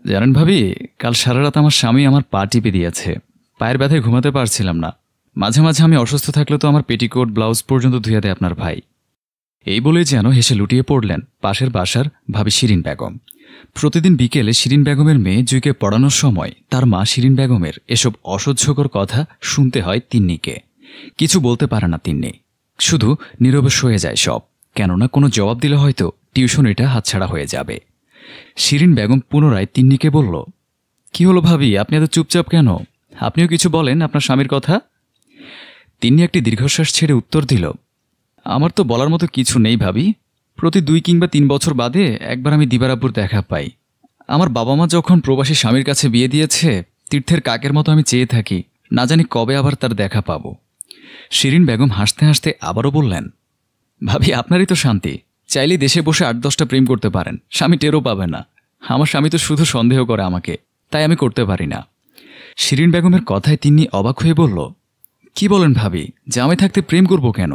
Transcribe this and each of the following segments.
জানেন ভাবি, কাল সারা রাত আমার স্বামী আমার পা টিপে দিয়েছে। পায়ের ব্যথায় ঘুমাতে পারছিলাম না। মাঝে মাঝে আমি অসুস্থ থাকলে তো আমার পেটিকোট ব্লাউজ পর্যন্ত ধুয়ে দেয় আপনার ভাই। এই বলেই যেন হেসে লুটিয়ে পড়লেন পাশের বাসার ভাবি শিরিন বেগম। প্রতিদিন বিকেলে শিরিন বেগমের মেয়ে জুইকে পড়ানোর সময় তার মা শিরিন বেগমের এসব অসহ্যকর কথা শুনতে হয় তিন্নিকে। কিছু বলতে পারে না তিন্নি, শুধু নীরবে সয়ে যায় সব। কেননা কোনো জবাব দিলে হয়তো টিউশন এটা হাতছাড়া হয়ে যাবে। শিরিন বেগম পুনরায় তিন্নিকে বলল, কি হলো ভাবি, আপনি এত চুপচাপ কেন? আপনিও কিছু বলেন আপনার স্বামীর কথা। তিন্নি একটি দীর্ঘশ্বাস ছেড়ে উত্তর দিল, আমার তো বলার মতো কিছু নেই ভাবি। প্রতি 2 কিংবা 3 বছর বাদে একবার আমি দিবারাব্বুর দেখা পাই। আমার বাবা মা যখন প্রবাসী স্বামীর কাছে বিয়ে দিয়েছে, তীর্থের কাকের মতো আমি চেয়ে থাকি না জানি কবে আবার তার দেখা পাব। শিরিন বেগম হাসতে হাসতে আবারও বললেন, ভাবি আপনারই তো শান্তি, চাইলেই দেশে বসে 8-10টা প্রেম করতে পারেন, স্বামী টেরও পাবে না। আমার স্বামী তো শুধু সন্দেহ করে আমাকে, তাই আমি করতে পারি না। শিরিন বেগমের কথায় তিনি অবাক হয়ে বলল, কি বলেন ভাবি, জামাই থাকতে প্রেম করব কেন?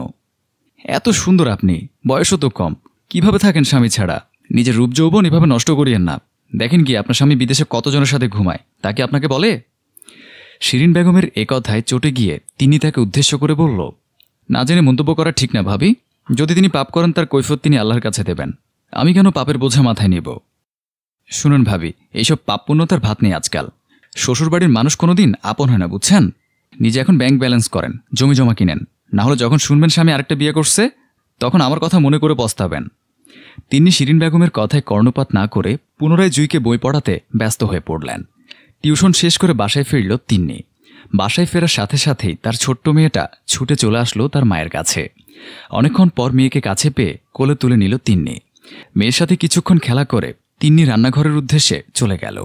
এত সুন্দর আপনি, বয়সও তো কম, কিভাবে থাকেন স্বামী ছাড়া? নিজের রূপ যৌবন এভাবে নষ্ট করিয়েন না। দেখেন কি আপনার স্বামী বিদেশে কতজনের সাথে ঘুমায়, তা কি আপনাকে বলে? শিরিন বেগমের এ কথায় চটে গিয়ে তিনি তাকে উদ্দেশ্য করে বলল, না জেনে মন্তব্য করা ঠিক না ভাবি। যদি তিনি পাপ করেন তার কৈফিয়ত তিনি আল্লাহর কাছে দেবেন, আমি কেন পাপের বোঝা মাথায় নিব? শুনুন ভাবি, এইসব পাপ পুণ্যতার ভাত নেই আজকাল। শ্বশুরবাড়ির মানুষ কোনোদিন আপন হয় না, বুঝছেন? নিজে এখন ব্যাংক ব্যালেন্স করেন, জমি জমা কিনেন, না হলে যখন শুনবেন স্বামী আরেকটা বিয়ে করছে, তখন আমার কথা মনে করে পস্তাবেন। তিনি শিরিন বেগমের কথায় কর্ণপাত না করে পুনরায় জুইকে বই পড়াতে ব্যস্ত হয়ে পড়লেন। টিউশন শেষ করে বাসায় ফিরল তিন্নি। বাসায় ফেরার সাথে সাথেই তার ছোট্ট মেয়েটা ছুটে চলে আসলো তার মায়ের কাছে। অনেকক্ষণ পর মেয়েকে কাছে পেয়ে কোলে তুলে নিল তিন্নি। মেয়ের সাথে কিছুক্ষণ খেলা করে তিন্নি রান্নাঘরের উদ্দেশ্যে চলে গেল।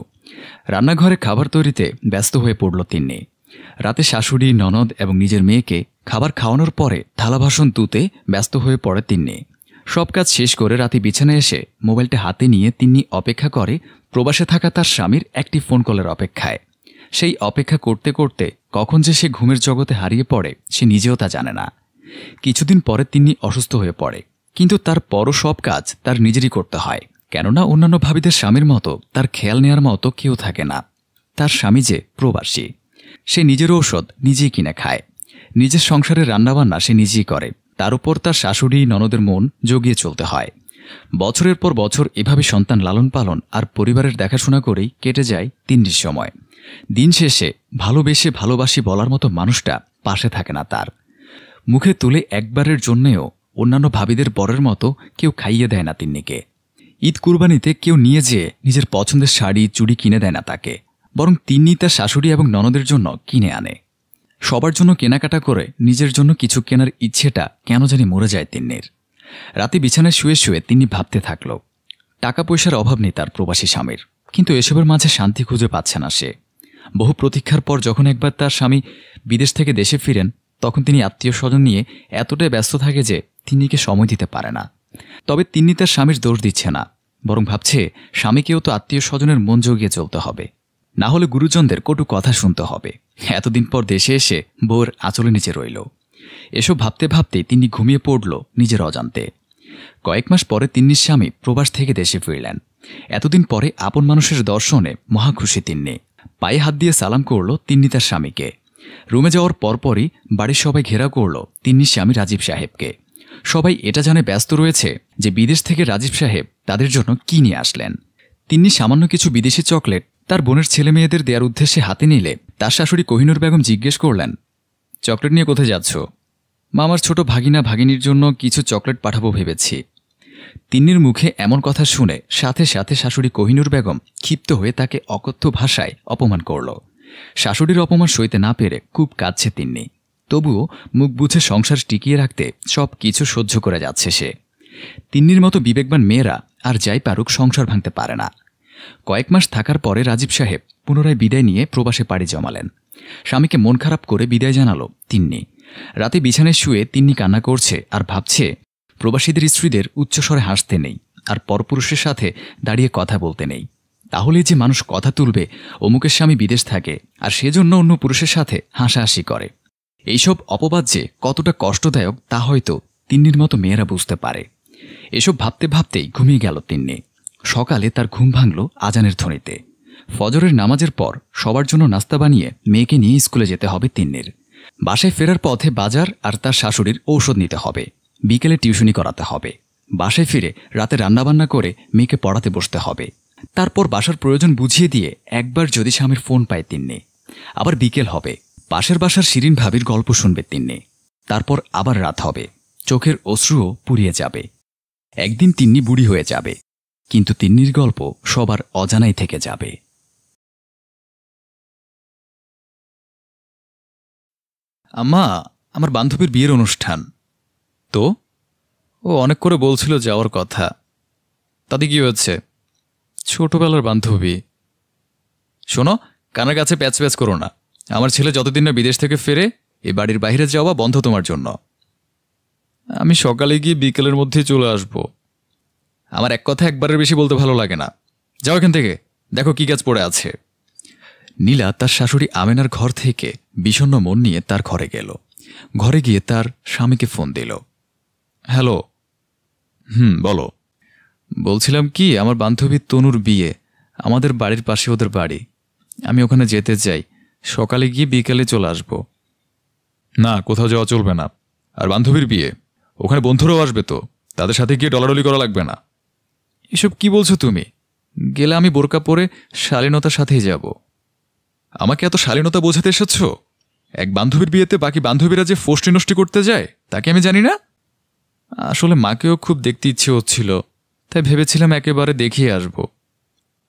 রান্নাঘরে খাবার তৈরিতে ব্যস্ত হয়ে পড়ল তিন্নি। রাতে শাশুড়ি, ননদ এবং নিজের মেয়েকে খাবার খাওয়ানোর পরে থালা বাসন ধুতে ব্যস্ত হয়ে পড়ে তিন্নি। সব কাজ শেষ করে রাতে বিছানায় এসে মোবাইলটা হাতে নিয়ে তিন্নি অপেক্ষা করে প্রবাসে থাকা তার স্বামীর একটি ফোন কলের অপেক্ষায়। সেই অপেক্ষা করতে করতে কখন যে সে ঘুমের জগতে হারিয়ে পড়ে সে নিজেও তা জানে না। কিছুদিন পরে তিন্নি অসুস্থ হয়ে পড়ে, কিন্তু তার পরও সব কাজ তার নিজেরই করতে হয়। কেননা অন্যান্য ভাবিদের স্বামীর মতো তার খেয়াল নেওয়ার মতো কেউ থাকে না। তার স্বামী যে প্রবাসী, সে নিজের ঔষধ নিজেই কিনে খায়, নিজের সংসারের রান্নাবান্না সে নিজেই করে, তার উপর তার শাশুড়ি ননদের মন জগিয়ে চলতে হয়। বছরের পর বছর এভাবে সন্তান লালন পালন আর পরিবারের দেখাশোনা করেই কেটে যায় তিন্নির সময়। দিন শেষে ভালোবেসে ভালোবাসি বলার মতো মানুষটা পাশে থাকে না তার। মুখে তুলে একবারের জন্যেও অন্যান্য ভাবিদের বরের মতো কেউ খাইয়ে দেয় না তিন্নিকে। ঈদ কুরবানিতে কেউ নিয়ে যেয়ে নিজের পছন্দের শাড়ি চুড়ি কিনে দেয় না তাকে, বরং তিন্নি তার শাশুড়ি এবং ননদের জন্য কিনে আনে। সবার জন্য কেনাকাটা করে নিজের জন্য কিছু কেনার ইচ্ছেটা কেন জানি মরে যায় তিন্নির। রাতে বিছানায় শুয়ে শুয়ে তিনি ভাবতে থাকল, টাকা পয়সার অভাব নেই তার প্রবাসী স্বামীর, কিন্তু এসবের মাঝে শান্তি খুঁজে পাচ্ছে না সে। বহু প্রতীক্ষার পর যখন একবার তার স্বামী বিদেশ থেকে দেশে ফিরেন, তখন তিনি আত্মীয় স্বজন নিয়ে এতটাই ব্যস্ত থাকে যে তিন্নিকে সময় দিতে পারে না। তবে তিন্নি তার স্বামীর দোষ দিচ্ছে না, বরং ভাবছে স্বামীকেও তো আত্মীয় স্বজনের মন জগিয়ে চলতে হবে, না হলে গুরুজনদের কটু কথা শুনতে হবে। এতদিন পর দেশে এসে বউর আঁচলে নিচে রইল। এসব ভাবতে ভাবতে তিনি ঘুমিয়ে পড়ল নিজের অজান্তে। কয়েক মাস পরে তিন্নির স্বামী প্রবাস থেকে দেশে ফিরলেন। এতদিন পরে আপন মানুষের দর্শনে মহা খুশি তিন্নি। পায়ে হাত দিয়ে সালাম করল তিন্নি তার স্বামীকে। রুমে যাওয়ার পরপরই বাড়ির সবাই ঘেরাও করল তিন্নির স্বামী রাজীব সাহেবকে। সবাই এটা জানে ব্যস্ত রয়েছে যে বিদেশ থেকে রাজীব সাহেব তাদের জন্য কি নিয়ে আসলেন। তিন্নি সামান্য কিছু বিদেশি চকলেট তার বোনের ছেলে মেয়েদের দেওয়ার উদ্দেশ্যে হাতে নিলে তার শাশুড়ি কোহিনূর বেগম জিজ্ঞেস করলেন, চকলেট নিয়ে কোথায় যাচ্ছ? মা, আমার ছোট ভাগিনা ভাগিনীর জন্য কিছু চকলেট পাঠাবো ভেবেছি। তিন্নির মুখে এমন কথা শুনে সাথে সাথে শাশুড়ি কোহিনূর বেগম ক্ষিপ্ত হয়ে তাকে অকথ্য ভাষায় অপমান করল। শাশুড়ির অপমান সইতে না পেরে খুব কাঁদছে তিন্নি, তবুও মুখ বুঝে সংসার টিকিয়ে রাখতে সব কিছু সহ্য করে যাচ্ছে সে। তিন্নির মতো বিবেকবান মেয়েরা আর যাই পারুক সংসার ভাঙতে পারে না। কয়েক মাস থাকার পরে রাজীব সাহেব পুনরায় বিদায় নিয়ে প্রবাসে পাড়ি জমালেন। স্বামীকে মন খারাপ করে বিদায় জানালো তিন্নি। রাতে বিছানায় শুয়ে তিন্নি কান্না করছে আর ভাবছে প্রবাসীদের স্ত্রীদের উচ্চস্বরে হাসতে নেই আর পরপুরুষের সাথে দাঁড়িয়ে কথা বলতে নেই। তাহলে যে মানুষ কথা তুলবে অমুকের স্বামী বিদেশ থাকে আর সেজন্য অন্য পুরুষের সাথে হাসাহাসি করে। এইসব অপবাদ যে কতটা কষ্টদায়ক তা হয়তো তিন্নির মতো মেয়েরা বুঝতে পারে। এসব ভাবতে ভাবতেই ঘুমিয়ে গেল তিন্নি। সকালে তার ঘুম ভাঙল আজানের ধ্বনিতে। ফজরের নামাজের পর সবার জন্য নাস্তা বানিয়ে মেয়েকে নিয়ে স্কুলে যেতে হবে তিন্নির। বাসায় ফেরার পথে বাজার আর তার শাশুড়ির ঔষধ নিতে হবে। বিকেলে টিউশনি করাতে হবে। বাসায় ফিরে রাতে রান্নাবান্না করে মেয়েকে পড়াতে বসতে হবে। তারপর বাসার প্রয়োজন বুঝিয়ে দিয়ে একবার যদি স্বামীর ফোন পায় তিন্নি। আবার বিকেল হবে, পাশের বাসার শিরিন ভাবির গল্প শুনবে তিন্নি। তারপর আবার রাত হবে, চোখের অশ্রুও পুড়িয়ে যাবে। একদিন তিন্নি বুড়ি হয়ে যাবে, কিন্তু তিন্নির গল্প সবার অজানাই থেকে যাবে। আম্মা, আমার বান্ধবীর বিয়ের অনুষ্ঠান তো। ও অনেক করে বলছিল যাওয়ার কথা। তাতে কি হচ্ছে? ছোটবেলার বান্ধবী। শোনো, কানের কাছে প্যাচ প্যাচ করো না। আমার ছেলে যতদিন না বিদেশ থেকে ফেরে এ বাড়ির বাইরে যাওয়া বন্ধ তোমার জন্য। আমি সকালে গিয়ে বিকেলের মধ্যেই চলে আসব। আমার এক কথা একবারের বেশি বলতে ভালো লাগে না। যাও এখান থেকে, দেখো কি কাজ পড়ে আছে। নীলা তার শাশুড়ি আমেনার ঘর থেকে বিষণ্ণ মন নিয়ে তার ঘরে গেল। ঘরে গিয়ে তার স্বামীকে ফোন দিল। হ্যালো। বলো। বলছিলাম কি, আমার বান্ধবী তনুর বিয়ে, আমাদের বাড়ির পাশে ওদের বাড়ি। আমি ওখানে যেতে চাই। সকালে গিয়ে বিকেলে চলে আসব। না, কোথাও যাওয়া চলবে না। আর বান্ধবীর বিয়ে, ওখানে বন্ধুরাও আসবে তো, তাদের সাথে গিয়ে ডলাডলি করা লাগবে না। এসব কি বলছো তুমি? গেলে আমি বোরকা পরে শালীনতার সাথেই যাব। আমাকে এত শালীনতা বোঝাতে এসেছ? এক বান্ধবীর বিয়েতে বাকি বান্ধবীরা যে ফষ্টি নষ্টি করতে যায় তাকে আমি জানি না? আসলে মাকেও খুব দেখতে ইচ্ছে হচ্ছিল, তাই ভেবেছিলাম একেবারে দেখিয়ে আসব।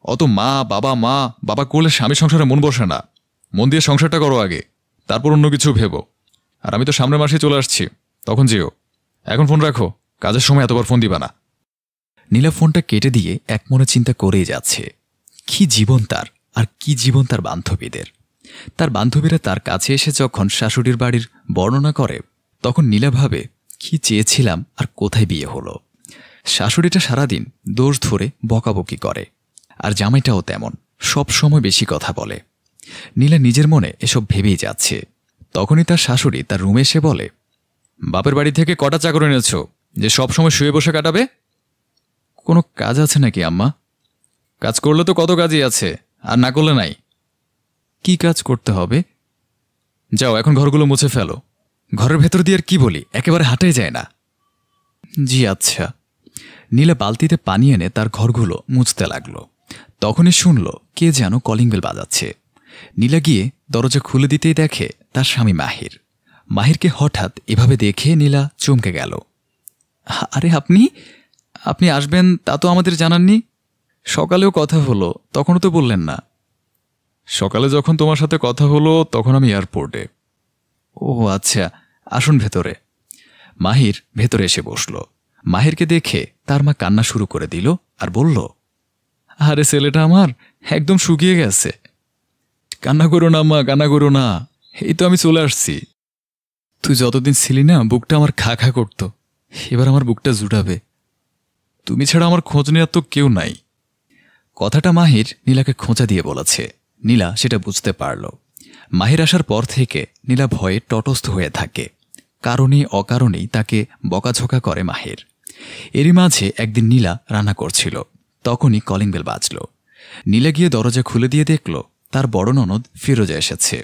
অত মা বাবা করলে স্বামী সংসারে মন বসে না। মন দিয়ে সংসারটা করো আগে, তারপর অন্য কিছু ভেবো। আর আমি তো সামনের মাসে চলে আসছি, তখন যেও। এখন ফোন রাখো, কাজের সময় এতবার ফোন দিবা না। নীলা ফোনটা কেটে দিয়ে এক মনে চিন্তা করেই যাচ্ছে। কি জীবন তার, আর কি জীবন তার বান্ধবীদের। তার বান্ধবীরা তার কাছে এসে যখন শাশুড়ির বাড়ির বর্ণনা করে, তখন নীলা ভাবে, কি চেয়েছিলাম আর কোথায় বিয়ে হলো। শাশুড়িটা সারাদিন দোষ ধরে বকাবকি করে, আর জামাইটাও তেমন, সব সময় বেশি কথা বলে। নীলা নিজের মনে এসব ভেবেই যাচ্ছে। তখনই তার শাশুড়ি তার রুমে এসে বলে, বাপের বাড়ি থেকে কটা চাকর এনেছ যে সব সময় শুয়ে বসে কাটাবে? কোনো কাজ আছে নাকি আম্মা? কাজ করলে তো কত কাজই আছে, আর না করলে নাই। কি কাজ করতে হবে? যাও এখন ঘরগুলো মুছে ফেলো। ঘরের ভেতর দিয়ে আর কি বলি, একেবারে হাঁটাই যায় না। জি আচ্ছা। নীলা বালতিতে পানি এনে তার ঘরগুলো মুছতে লাগলো। তখনই শুনল কে যেন কলিং বেল বাজাচ্ছে। নীলা গিয়ে দরজা খুলে দিতেই দেখে তার স্বামী মাহির। মাহিরকে হঠাৎ এভাবে দেখে নীলা চমকে গেল। আরে আপনি আপনি আসবেন তা তো আমাদের জানাননি। সকালেও কথা হলো, তখনও তো বললেন না। সকালে যখন তোমার সাথে কথা হলো তখন আমি এয়ারপোর্টে। ও আচ্ছা, আসুন ভেতরে। মাহির ভেতরে এসে বসল। মাহিরকে দেখে তার মা কান্না শুরু করে দিল আর বলল, আরে ছেলেটা আমার একদম শুকিয়ে গেছে। কান্না করো না মা, কান্না করো না, এই তো আমি চলে আসছি। তুই যতদিন ছিলি না বুকটা আমার খা খা করতো, এবার আমার বুকটা জুটাবে। তুমি ছাড়া আমার খোঁজ নেওয়ার তো কেউ নাই। কথাটা মাহির নীলাকে খোঁচা দিয়ে বলেছে। নীলা সেটা বুঝতে পারল। মাহির আসার পর থেকে নীলা ভয়ে তটস্থ হয়ে থাকে। কারণে অকারণেই তাকে বকাঝোকা করে মাহির। এরই মাঝে একদিন নীলা রান্না করছিল, তখনই কলিং বেল বাজল। নীলা গিয়ে দরজা খুলে দিয়ে দেখল তার বড় ননদ ফিরোজা এসেছে।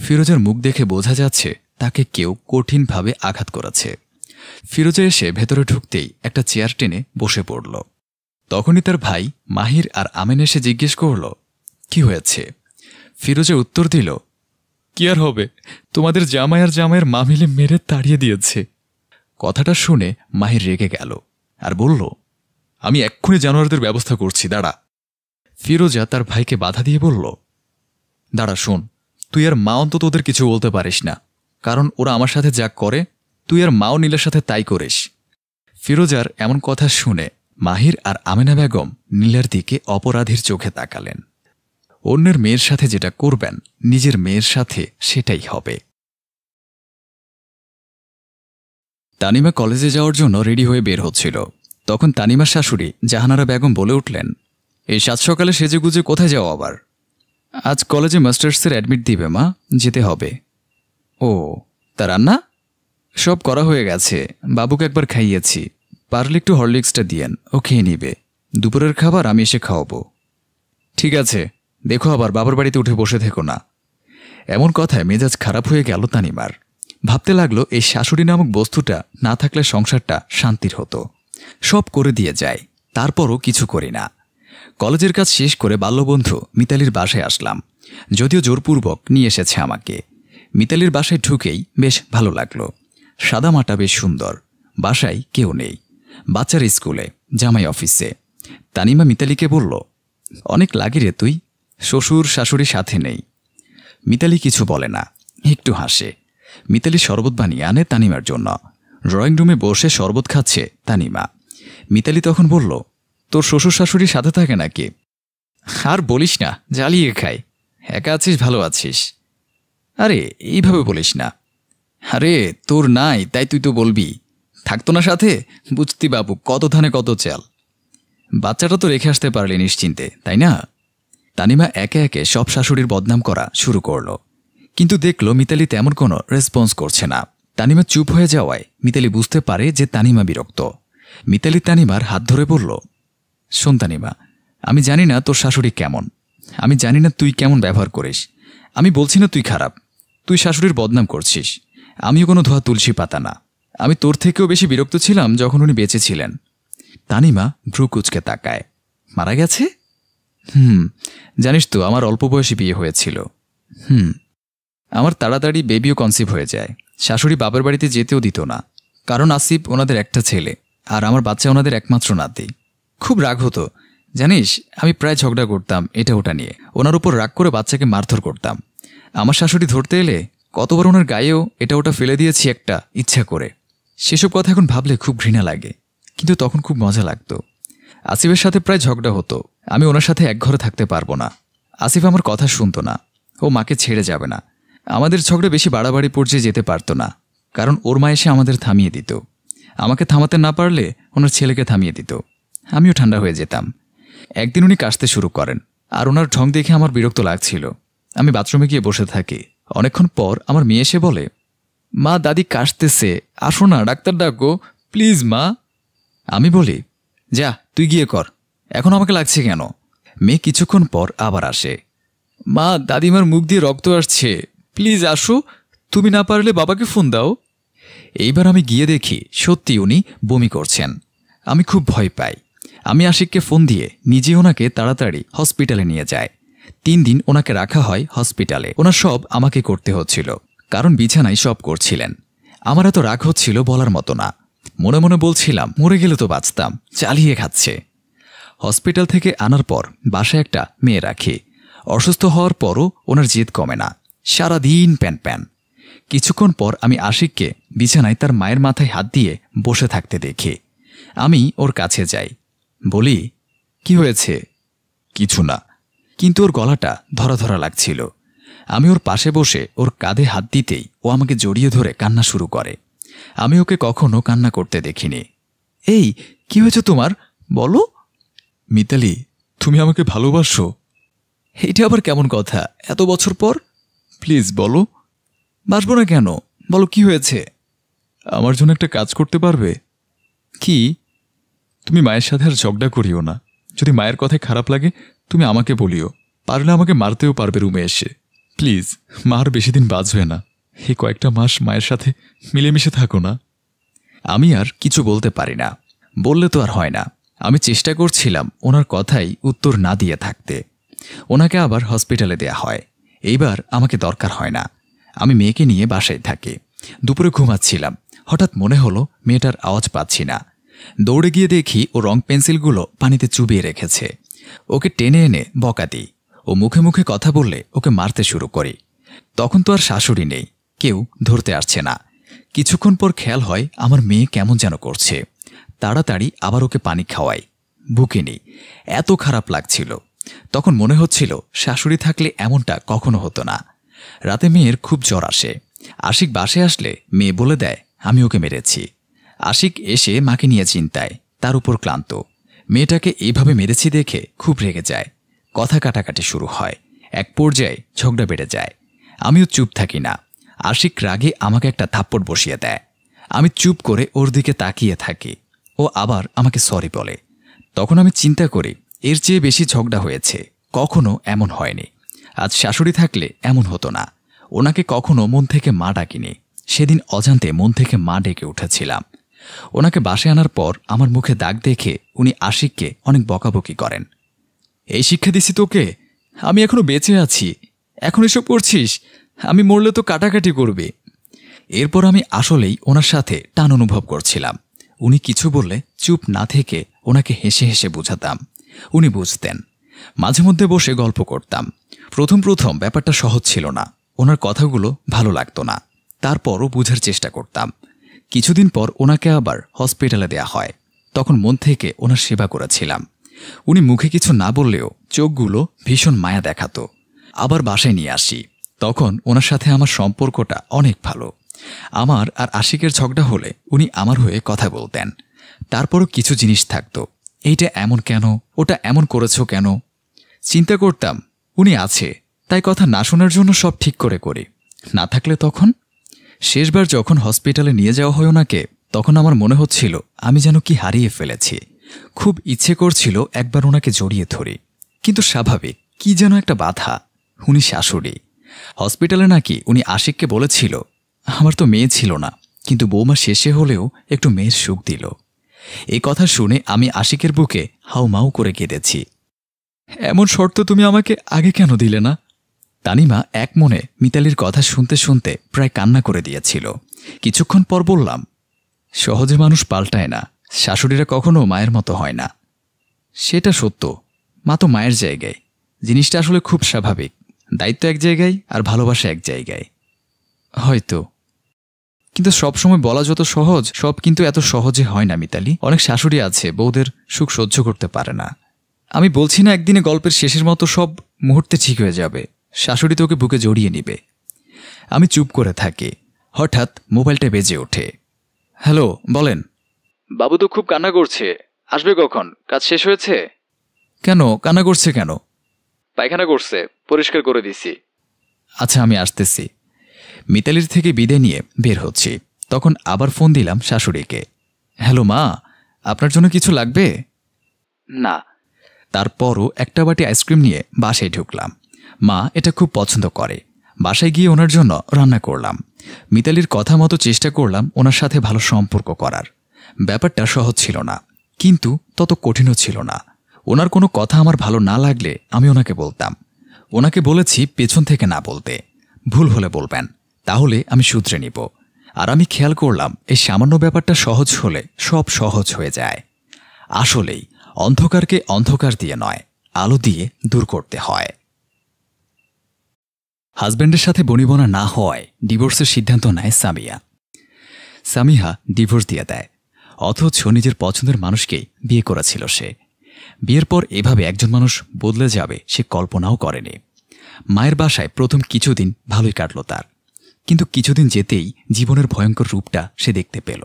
ফিরোজার মুখ দেখে বোঝা যাচ্ছে তাকে কেউ কঠিনভাবে আঘাত করেছে। ফিরোজা এসে ভেতরে ঢুকতেই একটা চেয়ার টেনে বসে পড়ল। তখনই তার ভাই মাহির আর আমেন এসে জিজ্ঞেস করল, কি হয়েছে? ফিরোজা উত্তর দিল, কি আর হবে, তোমাদের জামাই আর জামাইয়ের মা মিলে মেরে তাড়িয়ে দিয়েছে। কথাটা শুনে মাহির রেগে গেল আর বলল, আমি এক্ষুনি জানোয়ারদের ব্যবস্থা করছি, দাঁড়া। ফিরোজা তার ভাইকে বাধা দিয়ে বলল, দাঁড়া শোন, তুই আর মা অন্তত ওদের কিছু বলতে পারিস না, কারণ ওরা আমার সাথে যা করে তুই আর মাও নীলার সাথে তাই করিস। ফিরোজার এমন কথা শুনে মাহির আর আমেনা বেগম নীলার দিকে অপরাধীর চোখে তাকালেন। অন্যের মেয়ের সাথে যেটা করবেন নিজের মেয়ের সাথে সেটাই হবে। তানিমা কলেজে যাওয়ার জন্য রেডি হয়ে বের হচ্ছিল। তখন তানিমার শাশুড়ি জাহানারা বেগম বলে উঠলেন, এই সাত সকালে সেজেগুজে কোথায় যাও আবার? আজ কলেজে মাস্টার্সের অ্যাডমিট দিবে মা, যেতে হবে। ও, তা রান্না? সব করা হয়ে গেছে, বাবুকে একবার খাইয়েছি, পারলে একটু হরলিক্সটা দিয়েন, ও খেয়ে নিবে। দুপুরের খাবার আমি এসে খাওয়াবো। ঠিক আছে, দেখো আবার বাবার বাড়িতে উঠে বসে থেকো না। এমন কথায় মেজাজ খারাপ হয়ে গেল তানিমার। ভাবতে লাগলো এই শাশুড়ি নামক বস্তুটা না থাকলে সংসারটা শান্তির হতো। সব করে দিয়ে যায়, তারপরও কিছু করি না। কলেজের কাজ শেষ করে বাল্যবন্ধু মিতালির বাসায় আসলাম। যদিও জোরপূর্বক নিয়ে এসেছে আমাকে। মিতালির বাসায় ঢুকেই বেশ ভালো লাগলো। সাদামাটা বেশ সুন্দর। বাসায় কেউ নেই। বাচ্চার স্কুলে, জামাই অফিসে। তানিমা মিতালিকে বলল, অনেক লাগে রে তুই, শ্বশুর শাশুড়ি সাথে নেই। মিতালি কিছু বলে না, একটু হাসে। মিতালি শরবত বানিয়ে আনে তানিমার জন্য। ড্রয়িং রুমে বসে শরবত খাচ্ছে তানিমা। মিতালি তখন বলল, তোর শ্বশুর শাশুড়ি সাথে থাকে নাকি? আর বলিস না, জ্বালিয়ে খাই। একা আছিস, ভালো আছিস? আরে এইভাবে বলিস না। আরে তোর নাই তাই তুই তো বলবি। থাকতো না সাথে, বুঝতি বাবু, কত ধানে কত চাল। বাচ্চাটা তো রেখে আসতে পারলি নিশ্চিন্তে, তাই না? তানিমা একে একে সব শাশুড়ির বদনাম করা শুরু করল। কিন্তু দেখল মিতালি তেমন কোনো রেসপন্স করছে না। তানিমা চুপ হয়ে যাওয়ায় মিতালি বুঝতে পারে যে তানিমা বিরক্ত। মিতালি তানিমার হাত ধরে বলল, শোন তানিমা, আমি জানি না তোর শাশুড়ি কেমন, আমি জানি না তুই কেমন ব্যবহার করিস। আমি বলছি না তুই খারাপ, তুই শাশুড়ির বদনাম করছিস। আমিও কোনো ধোয়া তুলসী পাতা না। আমি তোর থেকেও বেশি বিরক্ত ছিলাম যখন উনি বেঁচে ছিলেন। তানিমা ভ্রু কুঁচকে তাকায়। মারা গেছে? জানিস তো আমার অল্প বয়সী বিয়ে হয়েছিল। আমার তাড়াতাড়ি বেবিও কনসিভ হয়ে যায়। শাশুড়ি বাবার বাড়িতে যেতেও দিত না, কারণ আসিফ ওনাদের একটা ছেলে, আর আমার বাচ্চা ওনাদের একমাত্র নাতি। খুব রাগ হতো জানিস, আমি প্রায় ঝগড়া করতাম এটা ওটা নিয়ে। ওনার উপর রাগ করে বাচ্চাকে মারধর করতাম। আমার শাশুড়ি ধরতে এলে কতবার ওনার গায়েও এটা ওটা ফেলে দিয়েছি একটা ইচ্ছা করে। সেসব কথা এখন ভাবলে খুব ঘৃণা লাগে, কিন্তু তখন খুব মজা লাগতো। আসিফের সাথে প্রায় ঝগড়া হতো। আমি ওনার সাথে এক ঘরে থাকতে পারবো না। আসিফ আমার কথা শুনতো না, ও মাকে ছেড়ে যাবে না। আমাদের ঝগড়া বেশি বাড়াবাড়ি পর্যায়ে যেতে পারতো না, কারণ ওর মা এসে আমাদের থামিয়ে দিত। আমাকে থামাতে না পারলে ওনার ছেলেকে থামিয়ে দিত। আমিও ঠান্ডা হয়ে যেতাম। একদিন উনি কাশতে শুরু করেন, আর ওনার ঢং দেখে আমার বিরক্ত লাগছিল। আমি বাথরুমে গিয়ে বসে থাকি। অনেকক্ষণ পর আমার মেয়ে এসে বলে, মা দাদি কাশতেছে, আসো না, ডাক্তার ডাকো প্লিজ মা। আমি বলি, যা তুই গিয়ে কর, এখন আমাকে লাগছে কেন? মেয়ে কিছুক্ষণ পর আবার আসে। মা দাদিমার মুখ দিয়ে রক্ত আসছে, প্লিজ আসো, তুমি না পারলে বাবাকে ফোন দাও। এইবার আমি গিয়ে দেখি সত্যি উনি বমি করছেন। আমি খুব ভয় পাই। আমি আশিককে ফোন দিয়ে নিজে ওনাকে তাড়াতাড়ি হসপিটালে নিয়ে যায়। 3 দিন ওনাকে রাখা হয় হসপিটালে। ওনার সব আমাকে করতে হচ্ছিল, কারণ বিছানায় সব করছিলেন। আমার এত রাগ হচ্ছিল বলার মতো না। মনে মনে বলছিলাম, মরে গেলে তো বাঁচতাম, চালিয়ে খাচ্ছে। হসপিটাল থেকে আনার পর বাসায় একটা মেয়ে রাখি। অসুস্থ হওয়ার পরও ওনার জেদ কমে না, সারাদিন প্যান প্যান। কিছুক্ষণ পর আমি আশিককে বিছানায় তার মায়ের মাথায় হাত দিয়ে বসে থাকতে দেখি। আমি ওর কাছে যাই, বলি, কি হয়েছে? কিছু না, কিন্তু ওর গলাটা ধরা ধরা লাগছিল। আমি ওর পাশে বসে ওর কাঁধে হাত দিতেই ও আমাকে জড়িয়ে ধরে কান্না শুরু করে। আমি ওকে কখনো কান্না করতে দেখিনি। এই কি হয়েছে তোমার, বলো। মিতালি, তুমি আমাকে ভালোবাসো? এইটা আবার কেমন কথা, এত বছর পর? প্লিজ বলো। বাসবো না কেন, বলো কি হয়েছে। আমার জন্য একটা কাজ করতে পারবে? কি? তুমি মায়ের সাথে আর ঝগড়া করিও না। যদি মায়ের কথায় খারাপ লাগে তুমি আমাকে বলিও, পারলে আমাকে মারতেও পারবে রুমে এসে। প্লিজ, মার বেশি দিন বাঁচবে না, এই কয়েকটা মাস মায়ের সাথে মিলেমিশে থাকো না। আমি আর কিছু বলতে পারি না, বললে তো আর হয় না। আমি চেষ্টা করছিলাম ওনার কথাই উত্তর না দিয়ে থাকতে। ওনাকে আবার হসপিটালে দেয়া হয়। এইবার আমাকে দরকার হয় না। আমি মেয়েকে নিয়ে বাসায় থাকি। দুপুরে ঘুমাচ্ছিলাম, হঠাৎ মনে হলো মেয়েটার আওয়াজ পাচ্ছি না। দৌড়ে গিয়ে দেখি ও রং পেন্সিলগুলো পানিতে চুবিয়ে রেখেছে। ওকে টেনে এনে বকা দিই। ও মুখে মুখে কথা বললে ওকে মারতে শুরু করি। তখন তো আর শাশুড়ি নেই, কেউ ধরতে আসছে না। কিছুক্ষণ পর খেয়াল হয় আমার মেয়ে কেমন যেন করছে। তাড়াতাড়ি আবার ওকে পানি খাওয়াই। বুকে নেই, এত খারাপ লাগছিল। তখন মনে হচ্ছিল শাশুড়ি থাকলে এমনটা কখনো হতো না। রাতে মেয়ের খুব জ্বর আসে। আশিক বাসে আসলে মেয়ে বলে দেয় আমি ওকে মেরেছি। আশিক এসে মাকে নিয়ে চিন্তায়, তার উপর ক্লান্ত। মেয়েটাকে এইভাবে মেরেছি দেখে খুব রেগে যায়। কথা কাটাকাটি শুরু হয়। এক পর্যায়ে ঝগড়া বেড়ে যায়। আমিও চুপ থাকি না। আশিক রাগে আমাকে একটা থাপ্পড় বসিয়ে দেয়। আমি চুপ করে ওর দিকে তাকিয়ে থাকি। ও আবার আমাকে সরি বলে। তখন আমি চিন্তা করি এর চেয়ে বেশি ঝগড়া হয়েছে, কখনো এমন হয়নি। আজ শাশুড়ি থাকলে এমন হতো না। ওনাকে কখনো মন থেকে মা ডাকিনি। সেদিন অজান্তে মন থেকে মা ডেকে উঠেছিলাম। ওনাকে বাসায় আনার পর আমার মুখে দাগ দেখে উনি আশিককে অনেক বকাবকি করেন। এই শিক্ষা দিছি তোকে? আমি এখনো বেঁচে আছি, এখন এসব করছিস? আমি মরলে তো কাটাকাটি করবে। এরপর আমি আসলেই ওনার সাথে টান অনুভব করছিলাম। উনি কিছু বললে চুপ না থেকে ওনাকে হেসে হেসে বোঝাতাম। উনি বুঝতেন। মাঝে মধ্যে বসে গল্প করতাম। প্রথম প্রথম ব্যাপারটা সহজ ছিল না। ওনার কথাগুলো ভালো লাগতো না, তারপরও বোঝার চেষ্টা করতাম। কিছুদিন পর ওনাকে আবার হসপিটালে দেয়া হয়। তখন মন থেকে ওনার সেবা করেছিলাম। উনি মুখে কিছু না বললেও চোখগুলো ভীষণ মায়া দেখাতো। আবার বাসায় নিয়ে আসি। তখন ওনার সাথে আমার সম্পর্কটা অনেক ভালো। আমার আর আশিকের ঝগড়া হলে উনি আমার হয়ে কথা বলতেন। তারপরও কিছু জিনিস থাকতো, এইটা এমন কেন, ওটা এমন করেছো কেন। চিন্তা করতাম উনি আছে, তাই কথা না শোনার জন্য সব ঠিক করে করি। না থাকলে তখন? শেষবার যখন হসপিটালে নিয়ে যাওয়া হয় ওনাকে, তখন আমার মনে হচ্ছিল আমি যেন কি হারিয়ে ফেলেছি। খুব ইচ্ছে করছিল একবার ওনাকে জড়িয়ে ধরি, কিন্তু স্বাভাবিক কি যেন একটা বাধা। উনি শাশুড়ি। হসপিটালে নাকি উনি আশিককে বলেছিল, আমার তো মেয়ে ছিল না, কিন্তু বৌমা শেষে হলেও একটু মেয়ের সুখ দিল। এই কথা শুনে আমি আশিকের বুকে হাউমাউ করে কেঁদেছি। এমন শর্ত তুমি আমাকে আগে কেন দিলে না? তানিমা এক মনে মিতালির কথা শুনতে শুনতে প্রায় কান্না করে দিয়েছিল। কিছুক্ষণ পর বললাম, সহজে মানুষ পাল্টায় না, শাশুড়িরা কখনো মায়ের মতো হয় না। সেটা সত্য, মা তো মায়ের জায়গায়। জিনিসটা আসলে খুব স্বাভাবিক। দায়িত্ব এক জায়গায় আর ভালোবাসা এক জায়গায়। হয়তো, কিন্তু সবসময় বলা যত সহজ, সব কিন্তু এত সহজে হয় না মিতালি। অনেক শাশুড়ি আছে বউদের সুখ সহ্য করতে পারে না। আমি বলছি না একদিনে গল্পের শেষের মতো সব মুহূর্তে ঠিক হয়ে যাবে, শাশুড়ি তোকে বুকে জড়িয়ে নিবে। আমি চুপ করে থাকি। হঠাৎ মোবাইলটা বেজে ওঠে। হ্যালো, বলেন। বাবু তো খুব কান্না করছে, আসবে কখন? কাজ শেষ হয়েছে? কেন কান্না করছে কেন? পায়খানা করছে, পরিষ্কার করে দিছি। আচ্ছা, আমি আসতেছি। মিতালির থেকে বিদায় নিয়ে বের হচ্ছি, তখন আবার ফোন দিলাম শাশুড়িকে। হ্যালো মা, আপনার জন্য কিছু লাগবে? না। তারপরও একটা বাটি আইসক্রিম নিয়ে বাসায় ঢুকলাম। মা এটা খুব পছন্দ করে। বাসায় গিয়ে ওনার জন্য রান্না করলাম। মিতালির কথা মতো চেষ্টা করলাম ওনার সাথে ভালো সম্পর্ক করার। ব্যাপারটা সহজ ছিল না, কিন্তু তত কঠিনও ছিল না। ওনার কোনো কথা আমার ভালো না লাগলে আমি ওনাকে বলতাম। ওনাকে বলেছি পেছন থেকে না বলতে, ভুল হলে বলবেন, তাহলে আমি শুধরে নিব। আর আমি খেয়াল করলাম এই সামান্য ব্যাপারটা সহজ হলে সব সহজ হয়ে যায়। আসলেই অন্ধকারকে অন্ধকার দিয়ে নয়, আলো দিয়ে দূর করতে হয়। হাজব্যান্ডের সাথে বনিবনা না হওয়ায় ডিভোর্সের সিদ্ধান্ত নেয় সামিয়া। সামিহা ডিভোর্স দিয়ে দেয়, অথচ নিজের পছন্দের মানুষকেই বিয়ে করেছিল সে। বিয়ের পর এভাবে একজন মানুষ বদলে যাবে সে কল্পনাও করেনি। মায়ের বাসায় প্রথম কিছুদিন ভালোই কাটল তার, কিন্তু কিছুদিন যেতেই জীবনের ভয়ঙ্কর রূপটা সে দেখতে পেল।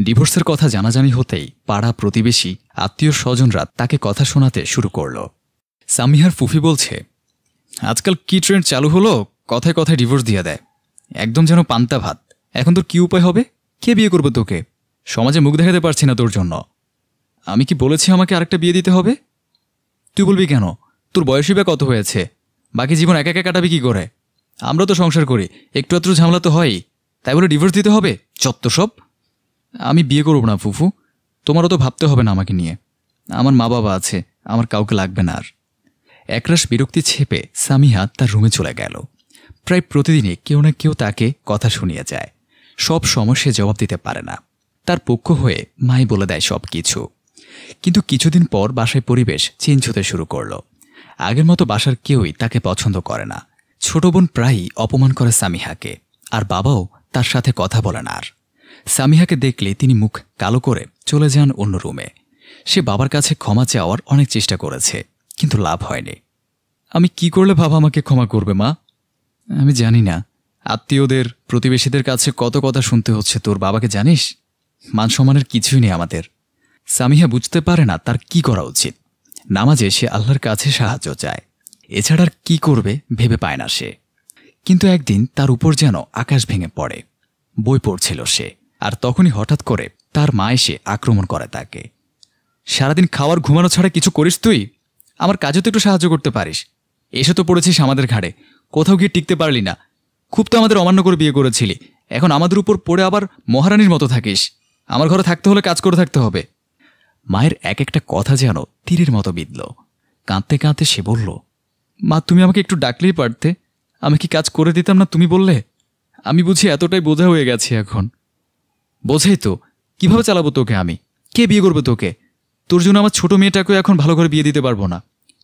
ডিভোর্সের কথা জানাজানি হতেই পাড়া প্রতিবেশী আত্মীয় স্বজনরা তাকে কথা শোনাতে শুরু করল। সামিহার ফুফি বলছে, আজকাল কি ট্রেন্ড চালু হলো, কথায় কথায় ডিভোর্স দিয়ে দেয়, একদম যেন পান্তা ভাত। এখন তোর কি উপায় হবে? কে বিয়ে করবে তোকে? সমাজে মুখ দেখাতে পারছি না তোর জন্য। আমি কি বলেছি আমাকে আরেকটা বিয়ে দিতে হবে? তুই বলবি কেন? তোর বয়সই বা কত হয়েছে? বাকি জীবন একা একা কাটাবি কি করে? আমরা তো সংসার করি, একটু আধটু ঝামেলা তো হয়ই, তাই বলে ডিভোর্স দিতে হবে? চত্ব সব। আমি বিয়ে করব না ফুফু, তোমারও তো ভাবতে হবে না আমাকে নিয়ে। আমার মা বাবা আছে, আমার কাউকে লাগবে না আর। একরাশ বিরক্তি ছেপে সামিহা তার রুমে চলে গেল। প্রায় প্রতিদিনই কেউ না কেউ তাকে কথা শুনিয়ে যায়। সব সময় সে জবাব দিতে পারে না। তার পক্ষ হয়ে মাই বলে দেয় সব কিছু। কিন্তু কিছুদিন পর বাসায় পরিবেশ চেঞ্জ হতে শুরু করল। আগের মতো বাসার কেউই তাকে পছন্দ করে না। ছোট বোন প্রায়ই অপমান করে সামিহাকে, আর বাবাও তার সাথে কথা বলে না আর। সামিহাকে দেখলে তিনি মুখ কালো করে চলে যান অন্য রুমে। সে বাবার কাছে ক্ষমা চাওয়ার অনেক চেষ্টা করেছে, কিন্তু লাভ হয়নি। আমি কি করলে বাবা আমাকে ক্ষমা করবে মা? আমি জানি না। আত্মীয়দের প্রতিবেশীদের কাছে কত কথা শুনতে হচ্ছে তোর বাবাকে, জানিস? মান সম্মানের কিছুই নেই আমাদের। সামিহা বুঝতে পারে না তার কি করা উচিত। নামাজে সে আল্লাহর কাছে সাহায্য চায়, এছাড়া আর কি করবে ভেবে পায় না সে। কিন্তু একদিন তার উপর যেন আকাশ ভেঙে পড়ে। বই পড়ছিল সে, আর তখনই হঠাৎ করে তার মা এসে আক্রমণ করে তাকে। সারাদিন খাওয়ার ঘুমানো ছাড়া কিছু করিস তুই? আমার কাজও তো একটু সাহায্য করতে পারিস। এসে তো পড়েছিস আমাদের ঘাড়ে, কোথাও গিয়ে টিকতে পারলি না। খুব তো আমাদের অমান্য করে বিয়ে করেছিলি, এখন আমাদের উপর পড়ে আবার মহারানীর মতো থাকিস। আমার ঘরে থাকতে হলে কাজ করে থাকতে হবে। মায়ের এক একটা কথা যেন তীরের মতো বিঁধল। কাঁদতে কাঁদতে সে বলল, মা তুমি আমাকে একটু ডাকলেই পারতে, আমি কি কাজ করে দিতাম না তুমি বললে? আমি বুঝি এতটাই বোঝা হয়ে গেছি এখন। বোঝাই তো, কিভাবে চালাবো তোকে আমি? কে বিয়ে করবে তোকে? তোর জন্য আমার ছোট মেয়েটাকেও এখন ভালো করে বিয়ে দিতে পারবো না।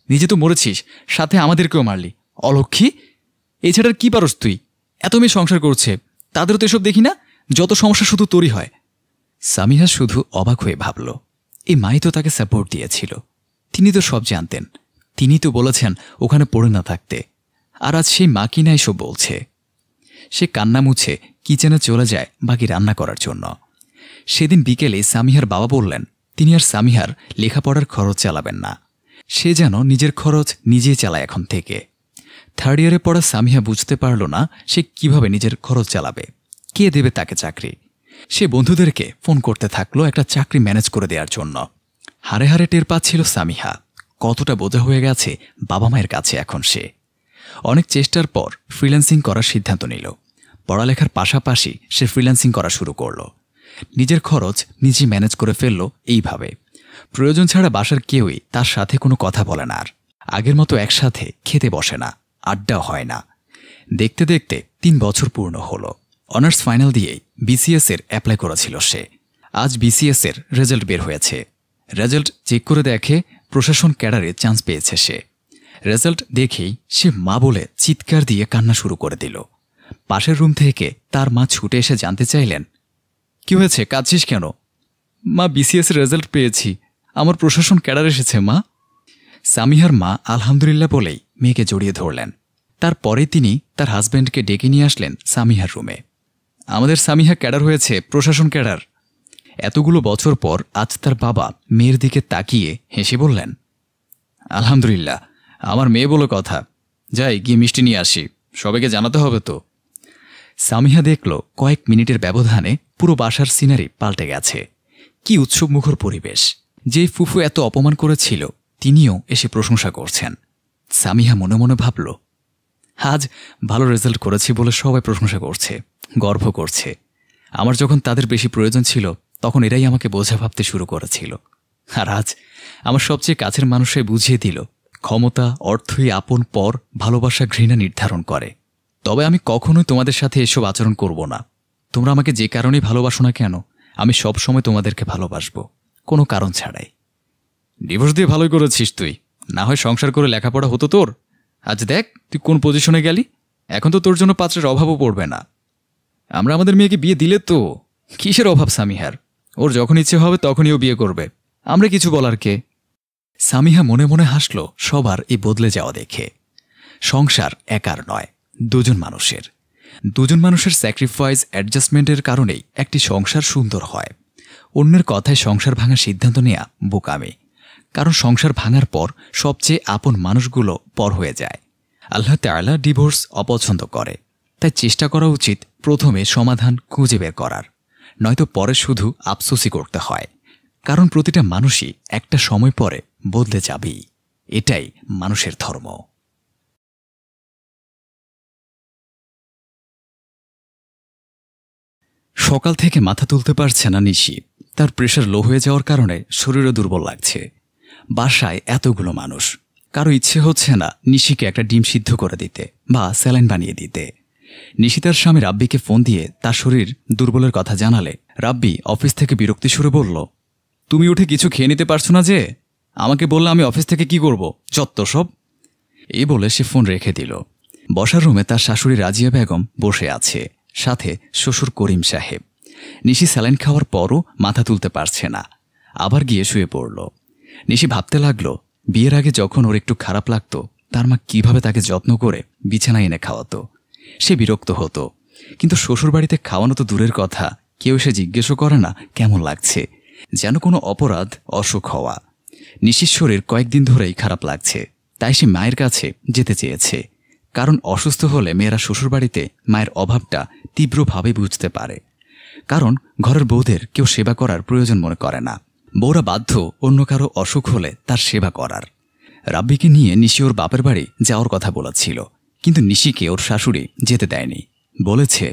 নিজে তো মরেছিস, সাথে আমাদেরকেও মারলি। অলক্ষী, এই ছেলেটার কি পারস তুই? এত মেয়ে সংসার করছে, তাদেরও তো এসব দেখি না, যত সমস্যা শুধু তোরই হয়। সামিহা শুধু অবাক হয়ে ভাবল, এই মাই তো তাকে সাপোর্ট দিয়েছিল, তিনি তো সব জানতেন, তিনি তো বলেছেন ওখানে পড়ে না থাকতে, আর আজ সেই মা কিনা এসব বলছে। সে কান্না মুছে কিচেনে চলে যায় বাকি রান্না করার জন্য। সেদিন বিকেলে সামিহার বাবা বললেন তিনি আর সামিহার লেখাপড়ার খরচ চালাবেন না, সে যেন নিজের খরচ নিজেই চালায় এখন থেকে। 3rd ইয়ারে পড়া সামিহা বুঝতে পারল না সে কিভাবে নিজের খরচ চালাবে, কে দেবে তাকে চাকরি। সে বন্ধুদেরকে ফোন করতে থাকলো একটা চাকরি ম্যানেজ করে দেওয়ার জন্য। হারে হারে টের পাচ্ছিল সামিহা কতটা বোঝা হয়ে গেছে বাবা মায়ের কাছে এখন সে। অনেক চেষ্টার পর ফ্রিল্যান্সিং করার সিদ্ধান্ত নিল। পড়ালেখার পাশাপাশি সে ফ্রিল্যান্সিং করা শুরু করল। নিজের খরচ নিজে ম্যানেজ করে ফেলল এইভাবে। প্রয়োজন ছাড়া বাসার কেউই তার সাথে কোনো কথা বলে না, আর আগের মতো একসাথে খেতে বসে না, আড্ডাও হয় না। দেখতে দেখতে 3 বছর পূর্ণ হলো। অনার্স ফাইনাল দিয়েই বিসিএস এর অ্যাপ্লাই করেছিল সে। আজ বিসিএস এর রেজাল্ট বের হয়েছে। রেজাল্ট চেক করে দেখে প্রশাসন ক্যাডারে চান্স পেয়েছে সে। রেজাল্ট দেখেই সে মা বলে চিৎকার দিয়ে কান্না শুরু করে দিল। পাশের রুম থেকে তার মা ছুটে এসে জানতে চাইলেন, কি হয়েছে, কাঁদছিস কেন? মা, বিসিএস এর রেজাল্ট পেয়েছি, আমার প্রশাসন ক্যাডার এসেছে মা। সামিহার মা আলহামদুলিল্লাহ বলেই মেয়েকে জড়িয়ে ধরলেন। তারপরে তিনি তার হাজব্যান্ডকে ডেকে নিয়ে আসলেন সামিহার রুমে। আমাদের সামিহা ক্যাডার হয়েছে, প্রশাসন ক্যাডার। এতগুলো বছর পর আজ তার বাবা মেয়ের দিকে তাকিয়ে হেসে বললেন, আলহামদুলিল্লাহ, আমার মেয়ে বলে কথা। যাই গিয়ে মিষ্টি নিয়ে আসি, সবাইকে জানাতে হবে তো। সামিহা দেখল কয়েক মিনিটের ব্যবধানে পুরো বাসার সিনারি পাল্টে গেছে। কি উৎসবমুখর পরিবেশ। যেই ফুফু এত অপমান করেছিল তিনিও এসে প্রশংসা করছেন। সামিহা মনে মনে ভাবল, আজ ভালো রেজাল্ট করেছি বলে সবাই প্রশংসা করছে, গর্ব করছে। আমার যখন তাদের বেশি প্রয়োজন ছিল তখন এরাই আমাকে বোঝা ভাবতে শুরু করেছিল, আর আজ আমার সবচেয়ে কাছের মানুষই বুঝিয়ে দিল ক্ষমতা, অর্থই আপন পর ভালোবাসা ঘৃণা নির্ধারণ করে। তবে আমি কখনোই তোমাদের সাথে এসব আচরণ করব না। তোমরা আমাকে যে কারণেই ভালোবাসো না কেন, আমি সব সময় তোমাদেরকে ভালোবাসবো, কোনো কারণ ছাড়াই। ডিভোর্স দিয়ে ভালোই করেছিস তুই, না হয় সংসার করে লেখাপড়া হতো তোর। আজ দেখ তুই কোন পজিশনে গেলি, এখন তো তোর জন্য পাত্রের অভাবও পড়বে না। আমরা আমাদের মেয়েকে বিয়ে দিলে তো কিসের অভাব সামিহার, ওর যখন ইচ্ছে হবে তখনই ও বিয়ে করবে, আমরা কিছু বলার কে? সামিহা মনে মনে হাসল সবার এই বদলে যাওয়া দেখে। সংসার একার নয়, দুজন মানুষের। দুজন মানুষের স্যাক্রিফাইস, অ্যাডজাস্টমেন্টের কারণেই একটি সংসার সুন্দর হয়। অন্যের কথায় সংসার ভাঙার সিদ্ধান্ত নেয়া বোকামি, কারণ সংসার ভাঙার পর সবচেয়ে আপন মানুষগুলো পর হয়ে যায়। আল্লাহ তাআলা ডিভোর্স অপছন্দ করে, তাই চেষ্টা করা উচিত প্রথমে সমাধান খুঁজে বের করার, নয়তো পরে শুধু আফসোসই করতে হয়। কারণ প্রতিটা মানুষই একটা সময় পরে বদলে যাবেই, এটাই মানুষের ধর্ম। সকাল থেকে মাথা তুলতে পারছে না নিশি। তার প্রেশার লো হয়ে যাওয়ার কারণে শরীরও দুর্বল লাগছে। বাসায় এতগুলো মানুষ, কারো ইচ্ছে হচ্ছে না নিশিকে একটা ডিম সিদ্ধ করে দিতে বা স্যালাইন বানিয়ে দিতে। নিশি তার স্বামী রাব্বিকে ফোন দিয়ে তার শরীর দুর্বলের কথা জানালে রাব্বি অফিস থেকে বিরক্তি সুরে বলল, তুমি উঠে কিছু খেয়ে নিতে পারছো না যে? আমাকে বললে আমি অফিস থেকে কি করব, যত্ত সব। এই বলে সে ফোন রেখে দিল। বসার রুমে তার শাশুড়ি রাজিয়া বেগম বসে আছে, সাথে শ্বশুর করিম সাহেব। নিশি স্যালাইন খাওয়ার পরও মাথা তুলতে পারছে না, আবার গিয়ে শুয়ে পড়ল। নিশি ভাবতে লাগলো, বিয়ের আগে যখন ওর একটু খারাপ লাগতো তার মা কিভাবে তাকে যত্ন করে বিছানায় এনে খাওয়াতো। সে বিরক্ত হতো, কিন্তু শ্বশুরবাড়িতে খাওয়ানো তো দূরের কথা, কেউ সে জিজ্ঞেসও করে না কেমন লাগছে, যেন কোনো অপরাধ, অসুখ হওয়া। নিশির শরীর কয়েকদিন ধরেই খারাপ লাগছে, তাই সে মায়ের কাছে যেতে চেয়েছে। কারণ অসুস্থ হলে মেয়েরা শ্বশুরবাড়িতে মায়ের অভাবটা তীব্রভাবে বুঝতে পারে। কারণ ঘরের বউদের কেউ সেবা করার প্রয়োজন মনে করে না, বউরা বাধ্য অন্য কারো অসুখ হলে তার সেবা করার। রাব্বিকে নিয়ে নিশি ওর বাপের বাড়ি যাওয়ার কথা বলেছিল, কিন্তু নিশিকে ওর শাশুড়ি যেতে দেয়নি। বলেছে,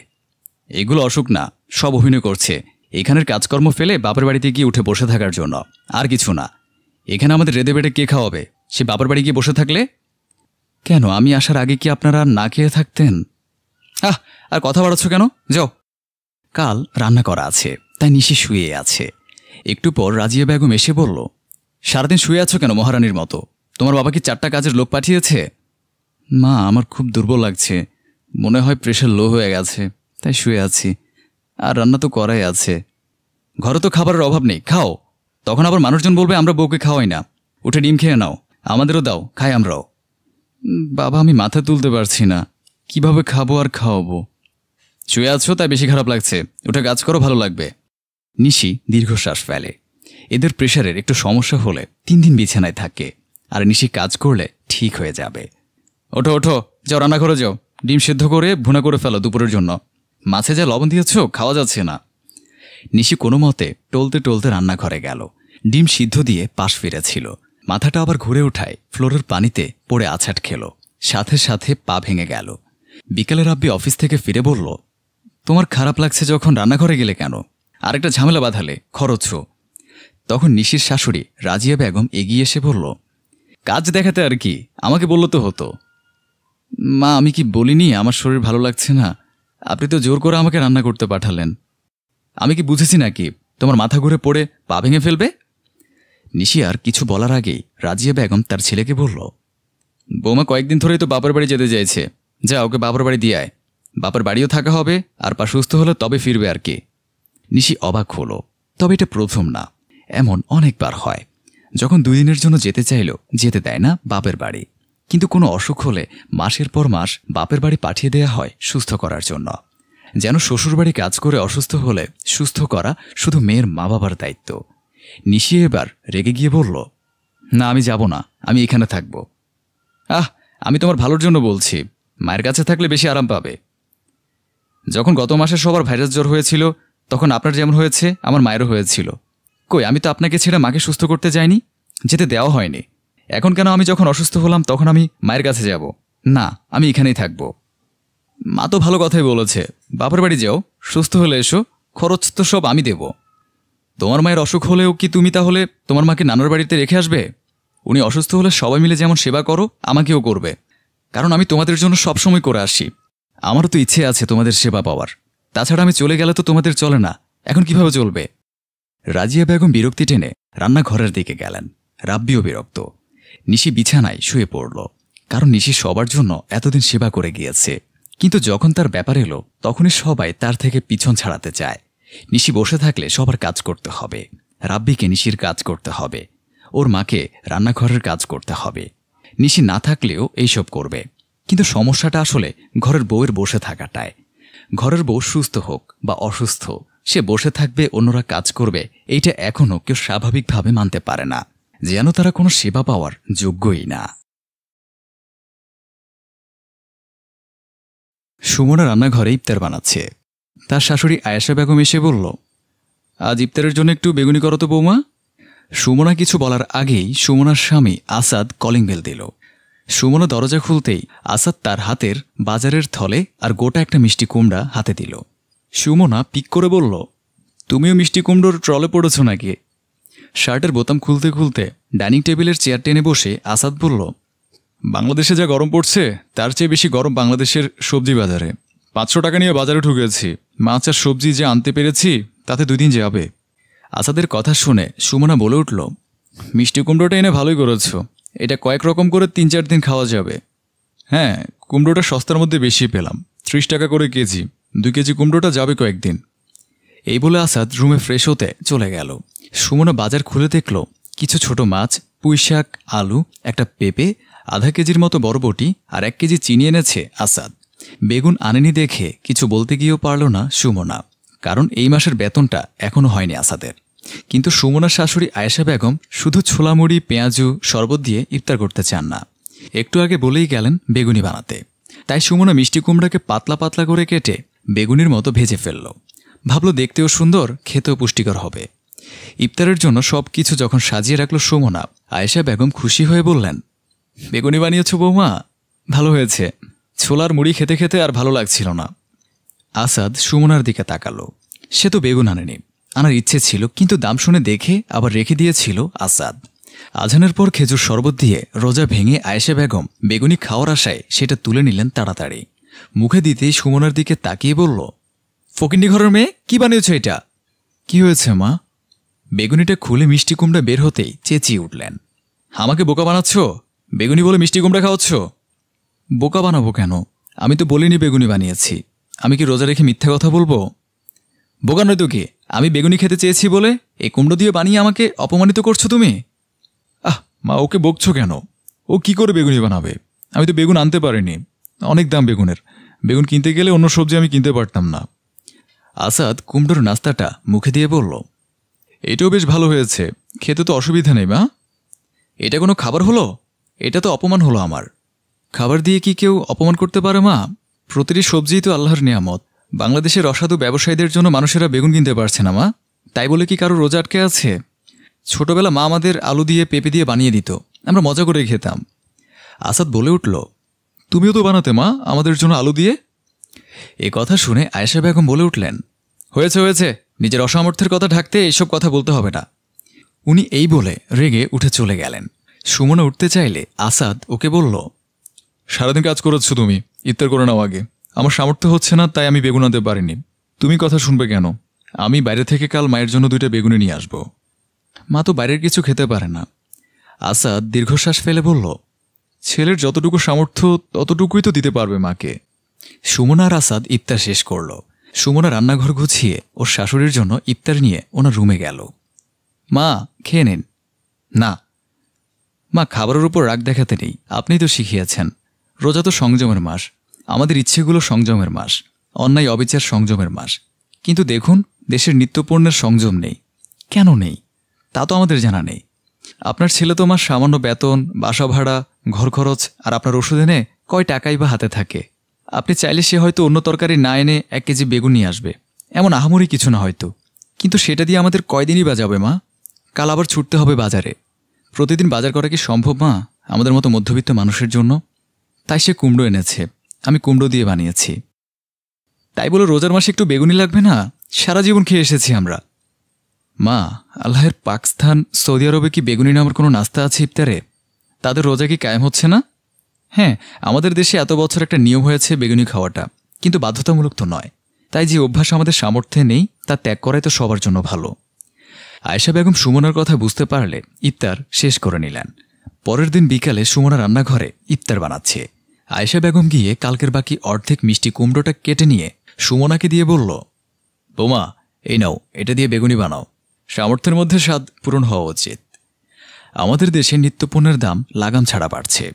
এগুলো অসুখ না, সব অভিনয় করছে, এখানের কাজকর্ম ফেলে বাপের বাড়িতে গিয়ে উঠে বসে থাকার জন্য, আর কিছু না। এখানে আমাদের রেঁধে বেটে কে খাওয়াবে? সে বাপের বাড়ি গিয়ে বসে থাকলে? কেন, আমি আসার আগে কি আপনারা না খেয়ে থাকতেন? আর কথা বাড়াচ্ছ কেন? যাও। কাল রান্না করা আছে, তাই নিশি শুয়ে আছে। একটু পর রাজিয়া বেগম এসে বলল, সারাদিন শুয়ে আছো কেন মহারানীর মতো? তোমার বাবা কি 4টা কাজের লোক পাঠিয়েছে? মা, আমার খুব দুর্বল লাগছে, মনে হয় প্রেশার লো হয়ে গেছে, তাই শুয়ে আছি। আর রান্না তো করাই আছে। ঘরে তো খাবারের অভাব নেই, খাও। তখন আবার মানুষজন বলবে আমরা বউকে খাওয়াই না। উঠে ডিম খেয়ে নাও, আমাদেরও দাও, খাই আমরাও। বাবা, আমি মাথা তুলতে পারছি না, কিভাবে খাবো আর খাওয়াবো? শুয়ে আছো তাই বেশি খারাপ লাগছে, উঠে কাজ করো, ভালো লাগবে। নিশি দীর্ঘশ্বাস ফেলে। এদের প্রেশারের একটু সমস্যা হলে 3 দিন বিছানায় থাকে, আর নিশি কাজ করলে ঠিক হয়ে যাবে। ওঠো ওঠো, যাও রান্নাঘরে যাও, ডিম সেদ্ধ করে ভুনা করে ফেলো দুপুরের জন্য। মাছে যা লবণ দিয়েছ খাওয়া যাচ্ছে না। নিশি কোনো মতে টলতে টলতে রান্নাঘরে গেল। ডিম সিদ্ধ দিয়ে পাশ ফিরেছিল, মাথাটা আবার ঘুরে ওঠায় ফ্লোরের পানিতে পড়ে আছাট খেল, সাথে সাথে পা ভেঙে গেল। বিকেলে রাব্বি অফিস থেকে ফিরে বলল, তোমার খারাপ লাগছে যখন রান্নাঘরে গেলে কেন? আরেকটা ঝামেলা বাঁধালে, খরচ। তখন নিশির শাশুড়ি রাজিয়া বেগম এগিয়ে এসে বলল, কাজ দেখাতে আর কি, আমাকে বললো তো হতো। মা, আমি কি বলিনি আমার শরীর ভালো লাগছে না? আপনি তো জোর করে আমাকে রান্না করতে পাঠালেন। আমি কি বুঝেছি নাকি তোমার মাথা ঘুরে পড়ে পা ভেঙে ফেলবে? নিশি আর কিছু বলার আগেই রাজিয়া বেগম তার ছেলেকে বলল, বৌমা কয়েকদিন ধরেই তো বাপের বাড়ি যেতে চাইছে, যা ওকে বাপের বাড়ি দিয়ে আয়। বাপের বাড়িও থাকা হবে, আর পা সুস্থ হলে তবে ফিরবে আর কি। নিশি অবাক হলো, তবে এটা প্রথম না, এমন অনেকবার হয়। যখন 2 দিনের জন্য যেতে চাইল, যেতে দেয় না বাপের বাড়ি। কিন্তু কোনো অসুখ হলে মাসের পর মাস বাপের বাড়ি পাঠিয়ে দেয়া হয় সুস্থ করার জন্য। যেন শ্বশুরবাড়ি কাজ করে অসুস্থ হলে সুস্থ করা শুধু মেয়ের মা বাবার দায়িত্ব। নিশি এবার রেগে গিয়ে বলল, না, আমি যাব না, আমি এখানে থাকব। আমি তোমার ভালোর জন্য বলছি, মায়ের কাছে থাকলে বেশি আরাম পাবে। যখন গত মাসে সবার ভাইরাস জ্বর হয়েছিল, তখন আপনার যেমন হয়েছে আমার মায়েরও হয়েছিল। কই, আমি তো আপনাকে ছেড়ে মাকে সুস্থ করতে যাইনি, যেতে দেওয়া হয়নি। এখন কেন আমি যখন অসুস্থ হলাম তখন আমি মায়ের কাছে যাব? না, আমি এখানেই থাকব। মা তো ভালো কথাই বলেছে, বাপের বাড়ি যাও, সুস্থ হলে এসো, খরচ তো সব আমি দেব। তোমার মায়ের অসুখ হলেও কি তুমি তাহলে তোমার মাকে নানার বাড়িতে রেখে আসবে? উনি অসুস্থ হলে সবাই মিলে যেমন সেবা করো, আমাকেও করবে, কারণ আমি তোমাদের জন্য সবসময় করে আসি। আমারও তো ইচ্ছে আছে তোমাদের সেবা পাওয়ার। তাছাড়া আমি চলে গেলে তো তোমাদের চলে না, এখন কিভাবে চলবে? রাজিয়া বেগম বিরক্তি টেনে রান্নাঘরের দিকে গেলেন। রাব্বিও বিরক্ত। নিশি বিছানায় শুয়ে পড়ল, কারণ নিশি সবার জন্য এতদিন সেবা করে গিয়েছে। কিন্তু যখন তার ব্যাপার এলো, তখনই সবাই তার থেকে পিছন ছাড়াতে চায়। নিশি বসে থাকলে সবার কাজ করতে হবে। রাব্বিকে নিশির কাজ করতে হবে, ওর মাকে রান্নাঘরের কাজ করতে হবে। নিশি না থাকলেও এইসব করবে। কিন্তু সমস্যাটা আসলে ঘরের বউয়ের বসে থাকাটায়। ঘরের বউ সুস্থ হোক বা অসুস্থ, সে বসে থাকবে, অন্যরা কাজ করবে, এইটা এখনও কেউ স্বাভাবিকভাবে মানতে পারে না, যেন তারা কোনো সেবা পাওয়ার যোগ্যই না। সুমনা রান্নাঘরে ইফতার বানাচ্ছে। তার শাশুড়ি আয়েশা বেগম এসে বলল, আজ ইফতারের জন্য একটু বেগুনি করো তো বৌমা। সুমনা কিছু বলার আগেই সুমনার স্বামী আসাদ কলিং বেল দিল। সুমনা দরজা খুলতেই আসাদ তার হাতের বাজারের থলে আর গোটা একটা মিষ্টি কুমড়া হাতে দিল। সুমনা পিক করে বলল, তুমিও মিষ্টি কুমড়োর ট্রলে পড়েছ নাকি? শার্টের বোতাম খুলতে খুলতে ডাইনিং টেবিলের চেয়ার টেনে বসে আসাদ বলল, বাংলাদেশে যা গরম পড়ছে তার চেয়ে বেশি গরম বাংলাদেশের সবজি বাজারে। 500 টাকা নিয়ে বাজারে ঢুকেছি, মাছ আর সবজি যে আনতে পেরেছি তাতে 2 দিন যাবে। আসাদের কথা শুনে সুমনা বলে উঠল, মিষ্টি কুমড়োটা এনে ভালোই করেছ, এটা কয়েক রকম করে 3-4 দিন খাওয়া যাবে। হ্যাঁ, কুমড়োটা সস্তার মধ্যে বেশি পেলাম, 30 টাকা করে কেজি, 2 কেজি কুমড়োটা যাবে কয়েকদিন। এই বলে আসাদ রুমে ফ্রেশ হতে চলে গেল। সুমনা বাজার খুলে দেখল কিছু ছোট মাছ, পুঁইশাক, আলু, একটা পেঁপে, আধা কেজির মতো বরবটি আর 1 কেজি চিনি এনেছে আসাদ। বেগুন আনেনি দেখে কিছু বলতে গিয়েও পারল না সুমনা, কারণ এই মাসের বেতনটা এখনও হয়নি আসাদের। কিন্তু সুমনার শাশুড়ি আয়েশা বেগম শুধু ছোলামুড়ি, পেঁয়াজু, শরবত দিয়ে ইফতার করতে চান না। একটু আগে বলেই গেলেন বেগুনি বানাতে। তাই সুমনা মিষ্টি কুমড়াকে পাতলা পাতলা করে কেটে বেগুনির মতো ভেজে ফেলল। ভাবল দেখতেও সুন্দর, খেতেও পুষ্টিকর হবে। ইফতারের জন্য সব কিছু যখন সাজিয়ে রাখল সুমনা, আয়েশা বেগম খুশি হয়ে বললেন, বেগুনি বানিয়েছ বৌমা? ভালো হয়েছে। ছোলার মুড়ি খেতে খেতে আর ভালো লাগছিল না। আসাদ সুমনার দিকে তাকালো। সে তো বেগুন আনেনি, আনার ইচ্ছে ছিল, কিন্তু দাম শুনে দেখে আবার রেখে দিয়েছিল আসাদ। আজানের পর খেজুর শরবত দিয়ে রোজা ভেঙে আয়েশা বেগম বেগুনি খাওয়ার আশায় সেটা তুলে নিলেন তাড়াতাড়ি। মুখে দিতেই সুমনার দিকে তাকিয়ে বলল, ফকিন্নি ঘরের মেয়ে, কি বানিয়েছ এটা? কি হয়েছে মা? বেগুনিটা খুলে মিষ্টি কুমড়া বের হতেই চেঁচিয়ে উঠলেন, আমাকে বোকা বানাচ্ছ? বেগুনি বলে মিষ্টি কুমড়া খাওয়াচ্ছ? বোকা বানাবো কেন? আমি তো বলিনি বেগুনি বানিয়েছি। আমি কি রোজা রেখে মিথ্যা কথা বলবো? বোকা নয় তো কি, আমি বেগুনি খেতে চেয়েছি বলে এই কুমড়ো দিয়ে বানিয়ে আমাকে অপমানিত করছো তুমি? মা, ওকে বকছো কেন? ও কি করে বেগুনি বানাবে? আমি তো বেগুন আনতে পারিনি, অনেক দাম বেগুনের। বেগুন কিনতে গেলে অন্য সবজি আমি কিনতে পারতাম না। আসাদ কুমড়োর নাস্তাটা মুখে দিয়ে বলল, এটাও বেশ ভালো হয়েছে, খেতে তো অসুবিধা নেই মা। এটা কোনো খাবার হলো? এটা তো অপমান হলো আমার। খাবার দিয়ে কি কেউ অপমান করতে পারে মা? প্রতিটি সবজিই তো আল্লাহর নিয়ামত। বাংলাদেশের অসাধু ব্যবসায়ীদের জন্য মানুষেরা বেগুন কিনতে পারছে না মা, তাই বলে কি কারো রোজা আটকে আছে? ছোটবেলা মা আমাদের আলু দিয়ে পেঁপে দিয়ে বানিয়ে দিত, আমরা মজা করে খেতাম। আসাদ বলে উঠল, তুমিও তো বানাতে মা আমাদের জন্য আলু দিয়ে। এ কথা শুনে আয়েশা বেগম বলে উঠলেন, হয়েছে হয়েছে, নিজের অসামর্থ্যের কথা ঢাকতে এইসব কথা বলতে হবে না। উনি এই বলে রেগে উঠে চলে গেলেন। সুমনা উঠতে চাইলে আসাদ ওকে বলল, সারাদিন কাজ করেছো তুমি, ইফতার করে নাও আগে। আমার সামর্থ্য হচ্ছে না, তাই আমি বেগুন আনতে পারিনি। তুমি কথা শুনবে কেন? আমি বাইরে থেকে কাল মায়ের জন্য 2টা বেগুনি নিয়ে আসবো। মা তো বাইরের কিছু খেতে পারে না। আসাদ দীর্ঘশ্বাস ফেলে বলল, ছেলের যতটুকু সামর্থ্য ততটুকুই তো দিতে পারবে মাকে। সুমনা আর আসাদ ইফতার শেষ করল। সুমনা রান্নাঘর গুছিয়ে ওর শাশুড়ির জন্য ইফতার নিয়ে ওনার রুমে গেল। মা, খেয়ে নিন। না মা, খাবারের উপর রাগ দেখাতে নেই, আপনিই তো শিখিয়েছেন। রোজা তো সংযমের মাস, আমাদের ইচ্ছেগুলো সংযমের মাস, অন্যায় অবিচার সংযমের মাস। কিন্তু দেখুন, দেশের নিত্যপণ্যের সংযম নেই। কেন নেই তা তো আমাদের জানা নেই। আপনার ছেলে তো মাস সামান্য বেতন, বাসা ভাড়া, ঘর খরচ আর আপনার ওষুধ এনে কয় টাকাই বা হাতে থাকে। আপনি চাইলে সে হয়তো অন্য তরকারি না এনে 1 কেজি বেগুন নিয়ে আসবে, এমন আহামরি কিছু না হয়তো। কিন্তু সেটা দিয়ে আমাদের কয়দিনই বা যাবে মা? কাল আবার ছুটতে হবে বাজারে। প্রতিদিন বাজার করা কি সম্ভব মা আমাদের মতো মধ্যবিত্ত মানুষের জন্য? তাই সে কুমড়ো এনেছে, আমি কুমড়ো দিয়ে বানিয়েছি। তাই বলে রোজার মাসে একটু বেগুনি লাগবে না? সারা জীবন খেয়ে এসেছি আমরা। মা, আল্লাহের পাকিস্তান, সৌদি আরবে কি বেগুনি নামের কোনো নাস্তা আছে ইফতারে? তাদের রোজা কি কায়েম হচ্ছে না? হ্যাঁ, আমাদের দেশে এত বছর একটা নিয়ম হয়েছে বেগুনি খাওয়াটা, কিন্তু বাধ্যতামূলক তো নয়। তাই যে অভ্যাস আমাদের সামর্থ্যে নেই তা ত্যাগ করাই তো সবার জন্য ভালো। আয়েশা বেগম সুমনার কথা বুঝতে পারলে ইফতার শেষ করে নিলেন। পরের দিন বিকালে সুমনা রান্নাঘরে ইফতার বানাচ্ছে। আয়েশা বেগম গিয়ে কালকের বাকি অর্ধেক মিষ্টি কুমড়োটা কেটে নিয়ে সুমনাকে দিয়ে বলল, বৌমা, এই নাও, এটা দিয়ে বেগুনি বানাও। সামর্থ্যের মধ্যে স্বাদ পূরণ হওয়া উচিত। আমাদের দেশে নিত্যপণ্যের দাম লাগাম ছাড়া বাড়ছে,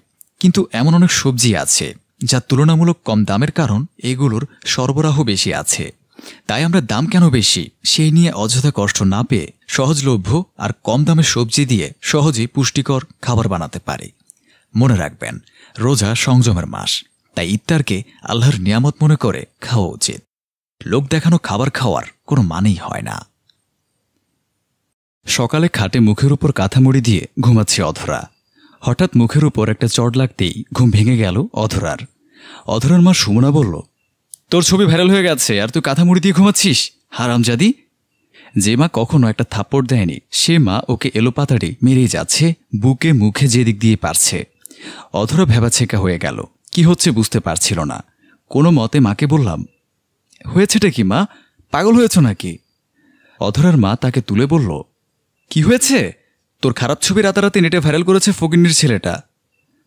কিন্তু এমন অনেক সবজি আছে যা তুলনামূলক কম দামের কারণ এগুলোর সরবরাহ বেশি আছে। তাই আমরা দাম কেন বেশি সেই নিয়ে অযথা কষ্ট না পেয়ে সহজলভ্য আর কম দামের সবজি দিয়ে সহজেই পুষ্টিকর খাবার বানাতে পারি। মনে রাখবেন, রোজা সংযমের মাস, তাই ইফতারকে আল্লাহর নিয়ামত মনে করে খাওয়া উচিত। লোক দেখানো খাবার খাওয়ার কোনো মানেই হয় না। সকালে খাটে মুখের উপর কাঁথা মুড়ি দিয়ে ঘুমাচ্ছে অধরা। হঠাৎ মুখের উপর একটা চড় লাগতেই ঘুম ভেঙে গেল অধরার। অধরার মা সুমনা বলল, তোর ছবি ভাইরাল হয়ে গেছে আর তুই কাঁথা মুড়ি দিয়ে ঘুমাচ্ছিস, হারামজাদি। যে মা কখনো একটা থাপ্পড় দেয়নি সে মা ওকে এলোপাতাড়ি মেরেই যাচ্ছে, বুকে মুখে যেদিক দিয়ে পারছে। অধরা ভেবাছেকা হয়ে গেল, কি হচ্ছে বুঝতে পারছিল না। কোনো মতে মাকে বললাম, হয়েছেটা কি মা, পাগল হয়েছ নাকি? অধরার মা তাকে তুলে বলল, কি হয়েছে? তোর খারাপ ছবি রাতারাতি নেটে ভাইরাল করেছে ফকিন্নির ছেলেটা।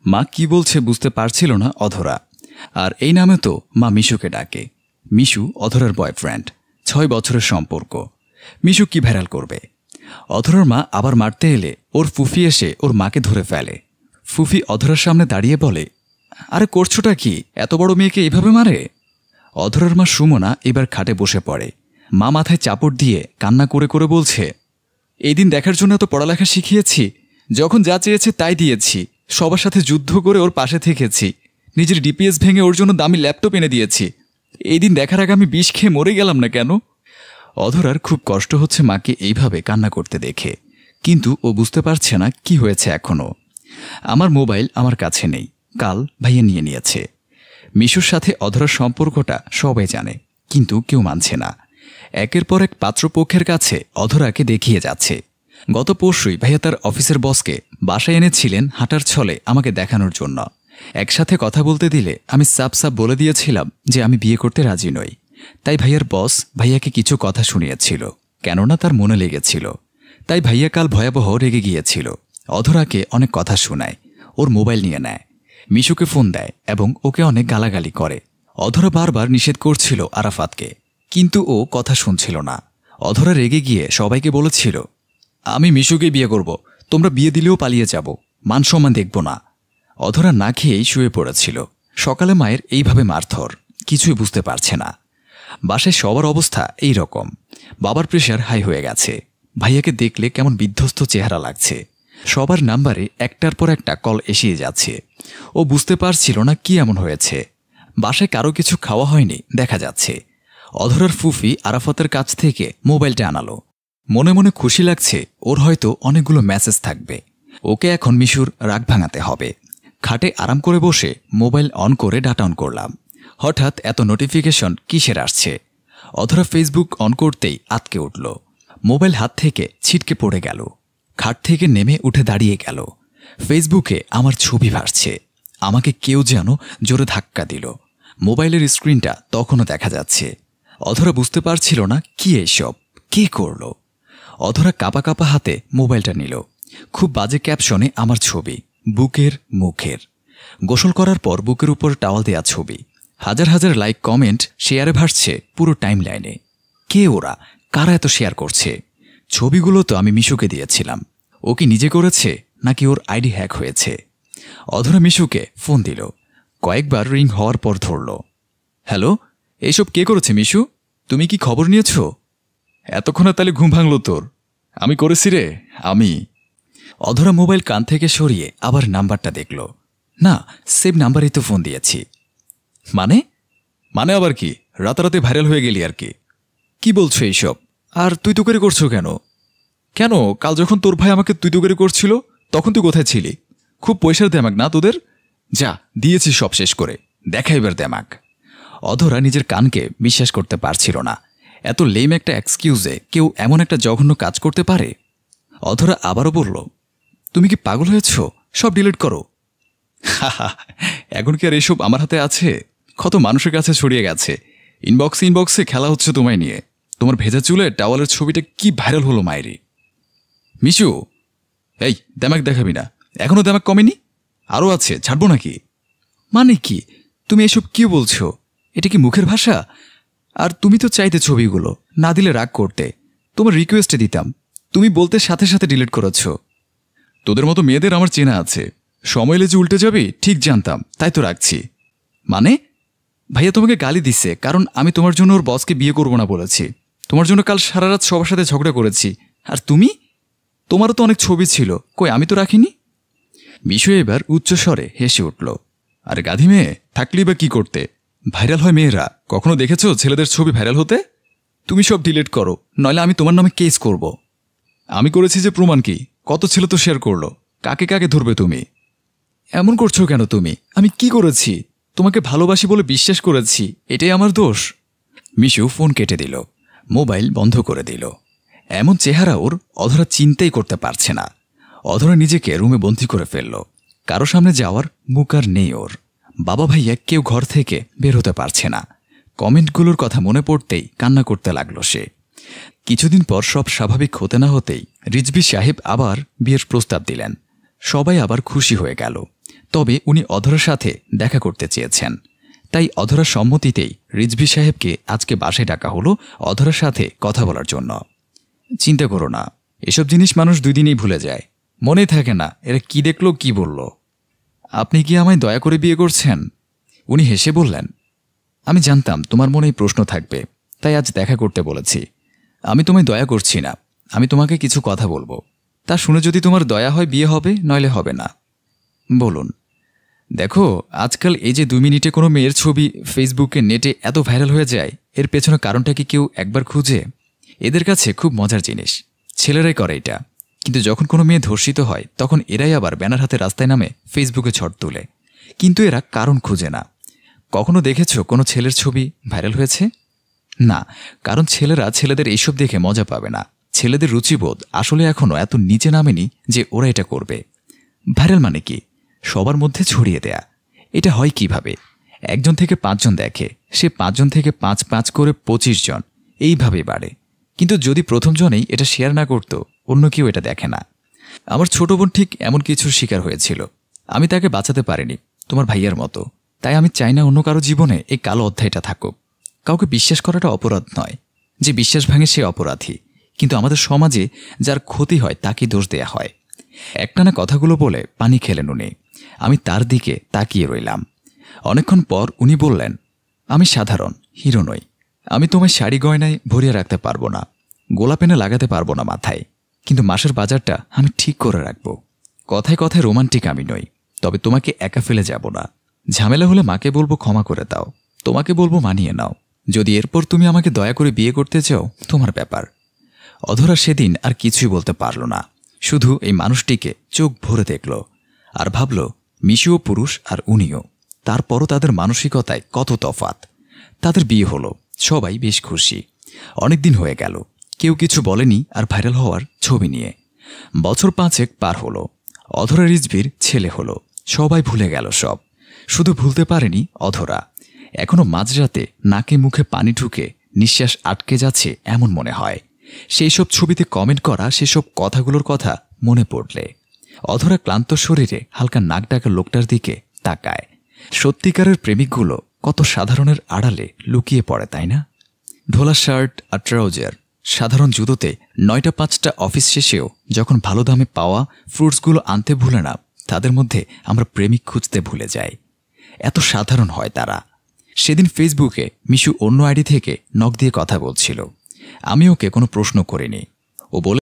মা কি বলছে বুঝতে পারছিল না অধরা। আর এই নামে তো মা মিশুকে ডাকে। মিশু অধরার বয়ফ্রেন্ড, 6 বছরের সম্পর্ক। মিশু কি ভাইরাল করবে? অধরার মা আবার মারতে এলে ওর ফুফি এসে ওর মাকে ধরে ফেলে। ফুফি অধরার সামনে দাঁড়িয়ে বলে, আরে করছোটা কি, এত বড় মেয়েকে এইভাবে মারে? অধরার মা সুমনা এবার খাটে বসে পড়ে। মা মাথায় চাপড় দিয়ে কান্না করে করে বলছে, এই দিন দেখার জন্য এত পড়ালেখা শিখিয়েছি, যখন যা চেয়েছে তাই দিয়েছি, সবার সাথে যুদ্ধ করে ওর পাশে থেকেছি, নিজের ডিপিএস ভেঙে ওর জন্য দামি ল্যাপটপ এনে দিয়েছি। এই দিন দেখার আগে আমি বিষ খেয়ে মরে গেলাম না কেন? অধরার খুব কষ্ট হচ্ছে মাকে এইভাবে কান্না করতে দেখে, কিন্তু ও বুঝতে পারছে না কি হয়েছে এখনো। আমার মোবাইল আমার কাছে নেই, কাল ভাইয়া নিয়ে নিয়েছে। মিশুর সাথে অধরার সম্পর্কটা সবাই জানে, কিন্তু কেউ মানছে না। একের পর এক পাত্রপক্ষের কাছে অধরাকে দেখিয়ে যাচ্ছে। গত পরশুই ভাইয়া তার অফিসের বসকে বাসায় এনেছিলেন হাঁটার ছলে আমাকে দেখানোর জন্য। একসাথে কথা বলতে দিলে আমি সাপ বলে দিয়েছিলাম যে আমি বিয়ে করতে রাজি নই। তাই ভাইয়ার বস ভাইয়াকে কিছু কথা শুনিয়েছিল, কেননা তার মনে লেগেছিল। তাই ভাইয়া কাল ভয়াবহ রেগে গিয়েছিল। অধরাকে অনেক কথা শোনায়, ওর মোবাইল নিয়ে নেয়, মিশুকে ফোন দেয় এবং ওকে অনেক গালাগালি করে। অধরা বারবার নিষেধ করছিল আরাফাতকে, কিন্তু ও কথা শুনছিল না। অধরা রেগে গিয়ে সবাইকে বলেছিল, আমি মিশুকে বিয়ে করব, তোমরা বিয়ে দিলেও পালিয়ে যাব, মান সম্মান দেখব না। অধরা না খেয়েই শুয়ে পড়েছিল। সকালে মায়ের এইভাবে মারধর, কিছুই বুঝতে পারছে না। বাসায় সবার অবস্থা এই রকম। বাবার প্রেশার হাই হয়ে গেছে। ভাইয়াকে দেখলে কেমন বিধ্বস্ত চেহারা লাগছে। সবার নাম্বারে একটার পর একটা কল এসিয়ে যাচ্ছে। ও বুঝতে পারছিল না কি এমন হয়েছে। বাসায় কারো কিছু খাওয়া হয়নি দেখা যাচ্ছে। অধরার ফুফি আরাফাতের কাছ থেকে মোবাইলটা আনালো। মনে মনে খুশি লাগছে, ওর হয়তো অনেকগুলো মেসেজ থাকবে। ওকে এখন মিশুর রাগ ভাঙাতে হবে। খাটে আরাম করে বসে মোবাইল অন করে ডাটা অন করলাম। হঠাৎ এত নোটিফিকেশন কিসের আসছে? অধরা ফেসবুক অন করতেই আতকে উঠল। মোবাইল হাত থেকে ছিটকে পড়ে গেল। খাট থেকে নেমে উঠে দাঁড়িয়ে গেল। ফেসবুকে আমার ছবি ভাসছে। আমাকে কেউ যেন জোরে ধাক্কা দিল। মোবাইলের স্ক্রিনটা তখনও দেখা যাচ্ছে। অধরা বুঝতে পারছিল না কি এইসব, কে করল। অধরা কাঁপা কাঁপা হাতে মোবাইলটা নিল। খুব বাজে ক্যাপশনে আমার ছবি, বুকের মুখের। গোসল করার পর বুকের উপর টাওয়াল দেয়া ছবি। হাজার হাজার লাইক, কমেন্ট, শেয়ারে ভাসছে পুরো টাইম লাইনে। কে ওরা, কারা এত শেয়ার করছে? ছবিগুলো তো আমি মিশুকে দিয়েছিলাম। ও কি নিজে করেছে নাকি ওর আইডি হ্যাক হয়েছে? অধরা মিশুকে ফোন দিল। কয়েকবার রিং হওয়ার পর ধরল। হ্যালো, এইসব কে করেছে মিশু? তুমি কি খবর নিয়েছ? এতক্ষণে তাহলে ঘুম ভাঙল তোর? আমি করেছি রে, আমি। অধরা মোবাইল কান থেকে সরিয়ে আবার নাম্বারটা দেখল। না, সেভ নাম্বারেই তো ফোন দিয়েছি। মানে মানে আবার কি? রাতারাতি ভাইরাল হয়ে গেলি আর কি? কি বলছো এইসব? আর তুই তো করে করছো কেন? কেন, কাল যখন তোর ভাই আমাকে তুই তো করে করছিল তখন তুই কোথায় ছিলি? খুব পয়সার দেমাক না তোদের? যা, দিয়েছি সব শেষ করে, দেখা এবার দেমাক। অধরা নিজের কানকে বিশ্বাস করতে পারছিল না। এত লেম একটা এক্সকিউজে কেউ এমন একটা জঘন্য কাজ করতে পারে? অধরা আবারও বলল, তুমি কি পাগল হয়েছ? সব ডিলিট করো। এখন কি আর এসব আমার হাতে আছে? কত মানুষের কাছে ছড়িয়ে গেছে। ইনবক্সে খেলা হচ্ছে তোমায় নিয়ে। তোমার ভেজা চুলে টাওয়ালের ছবিটা কি ভাইরাল হলো মায়েরি। মিশু, এই দেমাক দেখাবি না, এখনো দেমাক কমেনি? আরও আছে, ছাড়বো নাকি? মানে কি? তুমি এসব কি বলছো? এটা কি মুখের ভাষা? আর তুমি তো চাইতে ছবিগুলো না দিলে রাগ করতে। তোমার রিকোয়েস্টে দিতাম, তুমি বলতে সাথে সাথে ডিলিট করেছ। তোদের মতো মেয়েদের আমার চেনা আছে। সময় এলে যে উল্টে যাবি ঠিক জানতাম, তাই তো রাখছি। মানে? ভাইয়া তোমাকে গালি দিচ্ছে কারণ আমি তোমার জন্য ওর বসকে বিয়ে করবো না বলেছি। তোমার জন্য কাল সারা রাত সবার সাথে ঝগড়া করেছি। আর তুমি? তোমারও তো অনেক ছবি ছিল, কই আমি তো রাখিনি। মিশু এবার উচ্চস্বরে হেসে উঠল। আর গাধি মেয়ে থাকলেই বা কি করতে? ভাইরাল হয় মেয়েরা। কখনো দেখেছো ছেলেদের ছবি ভাইরাল হতে? তুমি সব ডিলিট করো, নইলে আমি তোমার নামে কেস করব। আমি করেছি যে প্রমাণ কি? কত ছেলে তো শেয়ার করলো। কাকে কাকে ধরবে তুমি? এমন করছো কেন তুমি? আমি কি করেছি? তোমাকে ভালোবাসি বলে বিশ্বাস করেছি, এটাই আমার দোষ? মিশু ফোন কেটে দিল, মোবাইল বন্ধ করে দিল। এমন চেহারা ওর অধরা চিন্তাই করতে পারছে না। অধরা নিজেকে রুমে বন্দি করে ফেলল। কারো সামনে যাওয়ার মুখ আর নেই ওর। বাবা ভাইয়া কেউ ঘর থেকে বের হতে পারছে না। কমেন্টগুলোর কথা মনে পড়তেই কান্না করতে লাগলো সে। কিছুদিন পর সব স্বাভাবিক হতে না হতেই রিজভী সাহেব আবার বিয়ের প্রস্তাব দিলেন। সবাই আবার খুশি হয়ে গেল। তবে উনি অধরার সাথে দেখা করতে চেয়েছেন। তাই অধরার সম্মতিতেই রিজভী সাহেবকে আজকে বাসায় ডাকা হলো অধরার সাথে কথা বলার জন্য। চিন্তা করো না, এসব জিনিস মানুষ 2 দিনেই ভুলে যায়, মনে থাকে না এরা কি দেখলো কি বলল। আপনি কি আমায় দয়া করে বিয়ে করছেন? উনি হেসে বললেন, আমি জানতাম তোমার মনেই প্রশ্ন থাকবে, তাই আজ দেখা করতে বলেছি। আমি তোমায় দয়া করছি না, আমি তোমাকে কিছু কথা বলবো। তা শুনে যদি তোমার দয়া হয় বিয়ে হবে, নইলে হবে না। বলুন। দেখো, আজকাল এই যে 2 মিনিটে কোনো মেয়ের ছবি ফেসবুকে নেটে এত ভাইরাল হয়ে যায়, এর পেছনে কারণটা কি কেউ একবার খুঁজে? এদের কাছে খুব মজার জিনিস, ছেলেরাই করে এটা। কিন্তু যখন কোনো মেয়ে ধর্ষিত হয় তখন এরাই আবার ব্যানার হাতে রাস্তায় নামে ফেসবুকে ঝড় তুলে। কিন্তু এরা কারণ খুঁজে না। কখনো দেখেছো কোনো ছেলের ছবি ভাইরাল হয়েছে? না, কারণ ছেলেরা ছেলেদের এইসব দেখে মজা পাবে না। ছেলেদের রুচিবোধ আসলে এখনো এত নিচে নামেনি যে ওরা এটা করবে। ভাইরাল মানে কি? সবার মধ্যে ছড়িয়ে দেয়া। এটা হয় কিভাবে? 1 জন থেকে 5 জন দেখে, সে 5 জন থেকে 5 করে 25 জন, এইভাবেই বাড়ে। কিন্তু যদি প্রথম জনেই এটা শেয়ার না করত, অন্য কেউ এটা দেখে না। আমার ছোট বোন ঠিক এমন কিছুর শিকার হয়েছিল। আমি তাকে বাঁচাতে পারিনি, তোমার ভাইয়ার মতো। তাই আমি চাই না অন্য কারো জীবনে এই কালো অধ্যায়টা থাকুক। কাউকে বিশ্বাস করাটা অপরাধ নয়, যে বিশ্বাস ভাঙে সে অপরাধী। কিন্তু আমাদের সমাজে যার ক্ষতি হয় তাকে দোষ দেয়া হয়। একটানা কথাগুলো বলে পানি খেলেন উনি। আমি তার দিকে তাকিয়ে রইলাম। অনেকক্ষণ পর উনি বললেন, আমি সাধারণ, হিরো নই। আমি তোমায় শাড়ি গয়নায় ভরিয়ে রাখতে পারবো না, গোলাপ এনে লাগাতে পারবো না মাথায়, কিন্তু মাসের বাজারটা আমি ঠিক করে রাখবো। কথায় কথায় রোমান্টিক আমি নই, তবে তোমাকে একা ফেলে যাব না। ঝামেলা হলে মাকে বলবো ক্ষমা করে দাও, তোমাকে বলবো মানিয়ে নাও। যদি এরপর তুমি আমাকে দয়া করে বিয়ে করতে চাও, তোমার ব্যাপার। অধরা সেদিন আর কিছুই বলতে পারল না, শুধু এই মানুষটিকে চোখ ভরে দেখল আর ভাবল, মিশুও পুরুষ আর উনিও। তারপরও তাদের মানসিকতায় কত তফাৎ। তাদের বিয়ে হলো, সবাই বেশ খুশি। অনেকদিন হয়ে গেল, কেউ কিছু বলেনি আর ভাইরাল হওয়ার ছবি নিয়ে। বছর 5 পার হলো, অধরা রিজভির ছেলে হলো। সবাই ভুলে গেল সব, শুধু ভুলতে পারেনি অধরা। এখনো মাঝরাতে নাকে মুখে পানি ঢুকে নিঃশ্বাস আটকে যাচ্ছে এমন মনে হয়। সেই সব ছবিতে কমেন্ট করা সেসব কথাগুলোর কথা মনে পড়লে অধরা ক্লান্ত শরীরে হালকা নাক ডাকা লোকটার দিকে তাকায়। সত্যিকারের প্রেমিকগুলো কত সাধারণের আড়ালে লুকিয়ে পড়ে, তাই না? ঢোলা শার্ট আর ট্রাউজার, সাধারণ জুতোতে 9টা 5টা অফিস শেষেও যখন ভালো দামে পাওয়া ফ্রুটসগুলো আনতে ভুলে না, তাদের মধ্যে আমরা প্রেমিক খুঁজতে ভুলে যাই। এত সাধারণ হয় তারা। সেদিন ফেসবুকে মিশু অন্য আইডি থেকে নক দিয়ে কথা বলছিল। আমি ওকে কোনো প্রশ্ন করিনি। ও বলে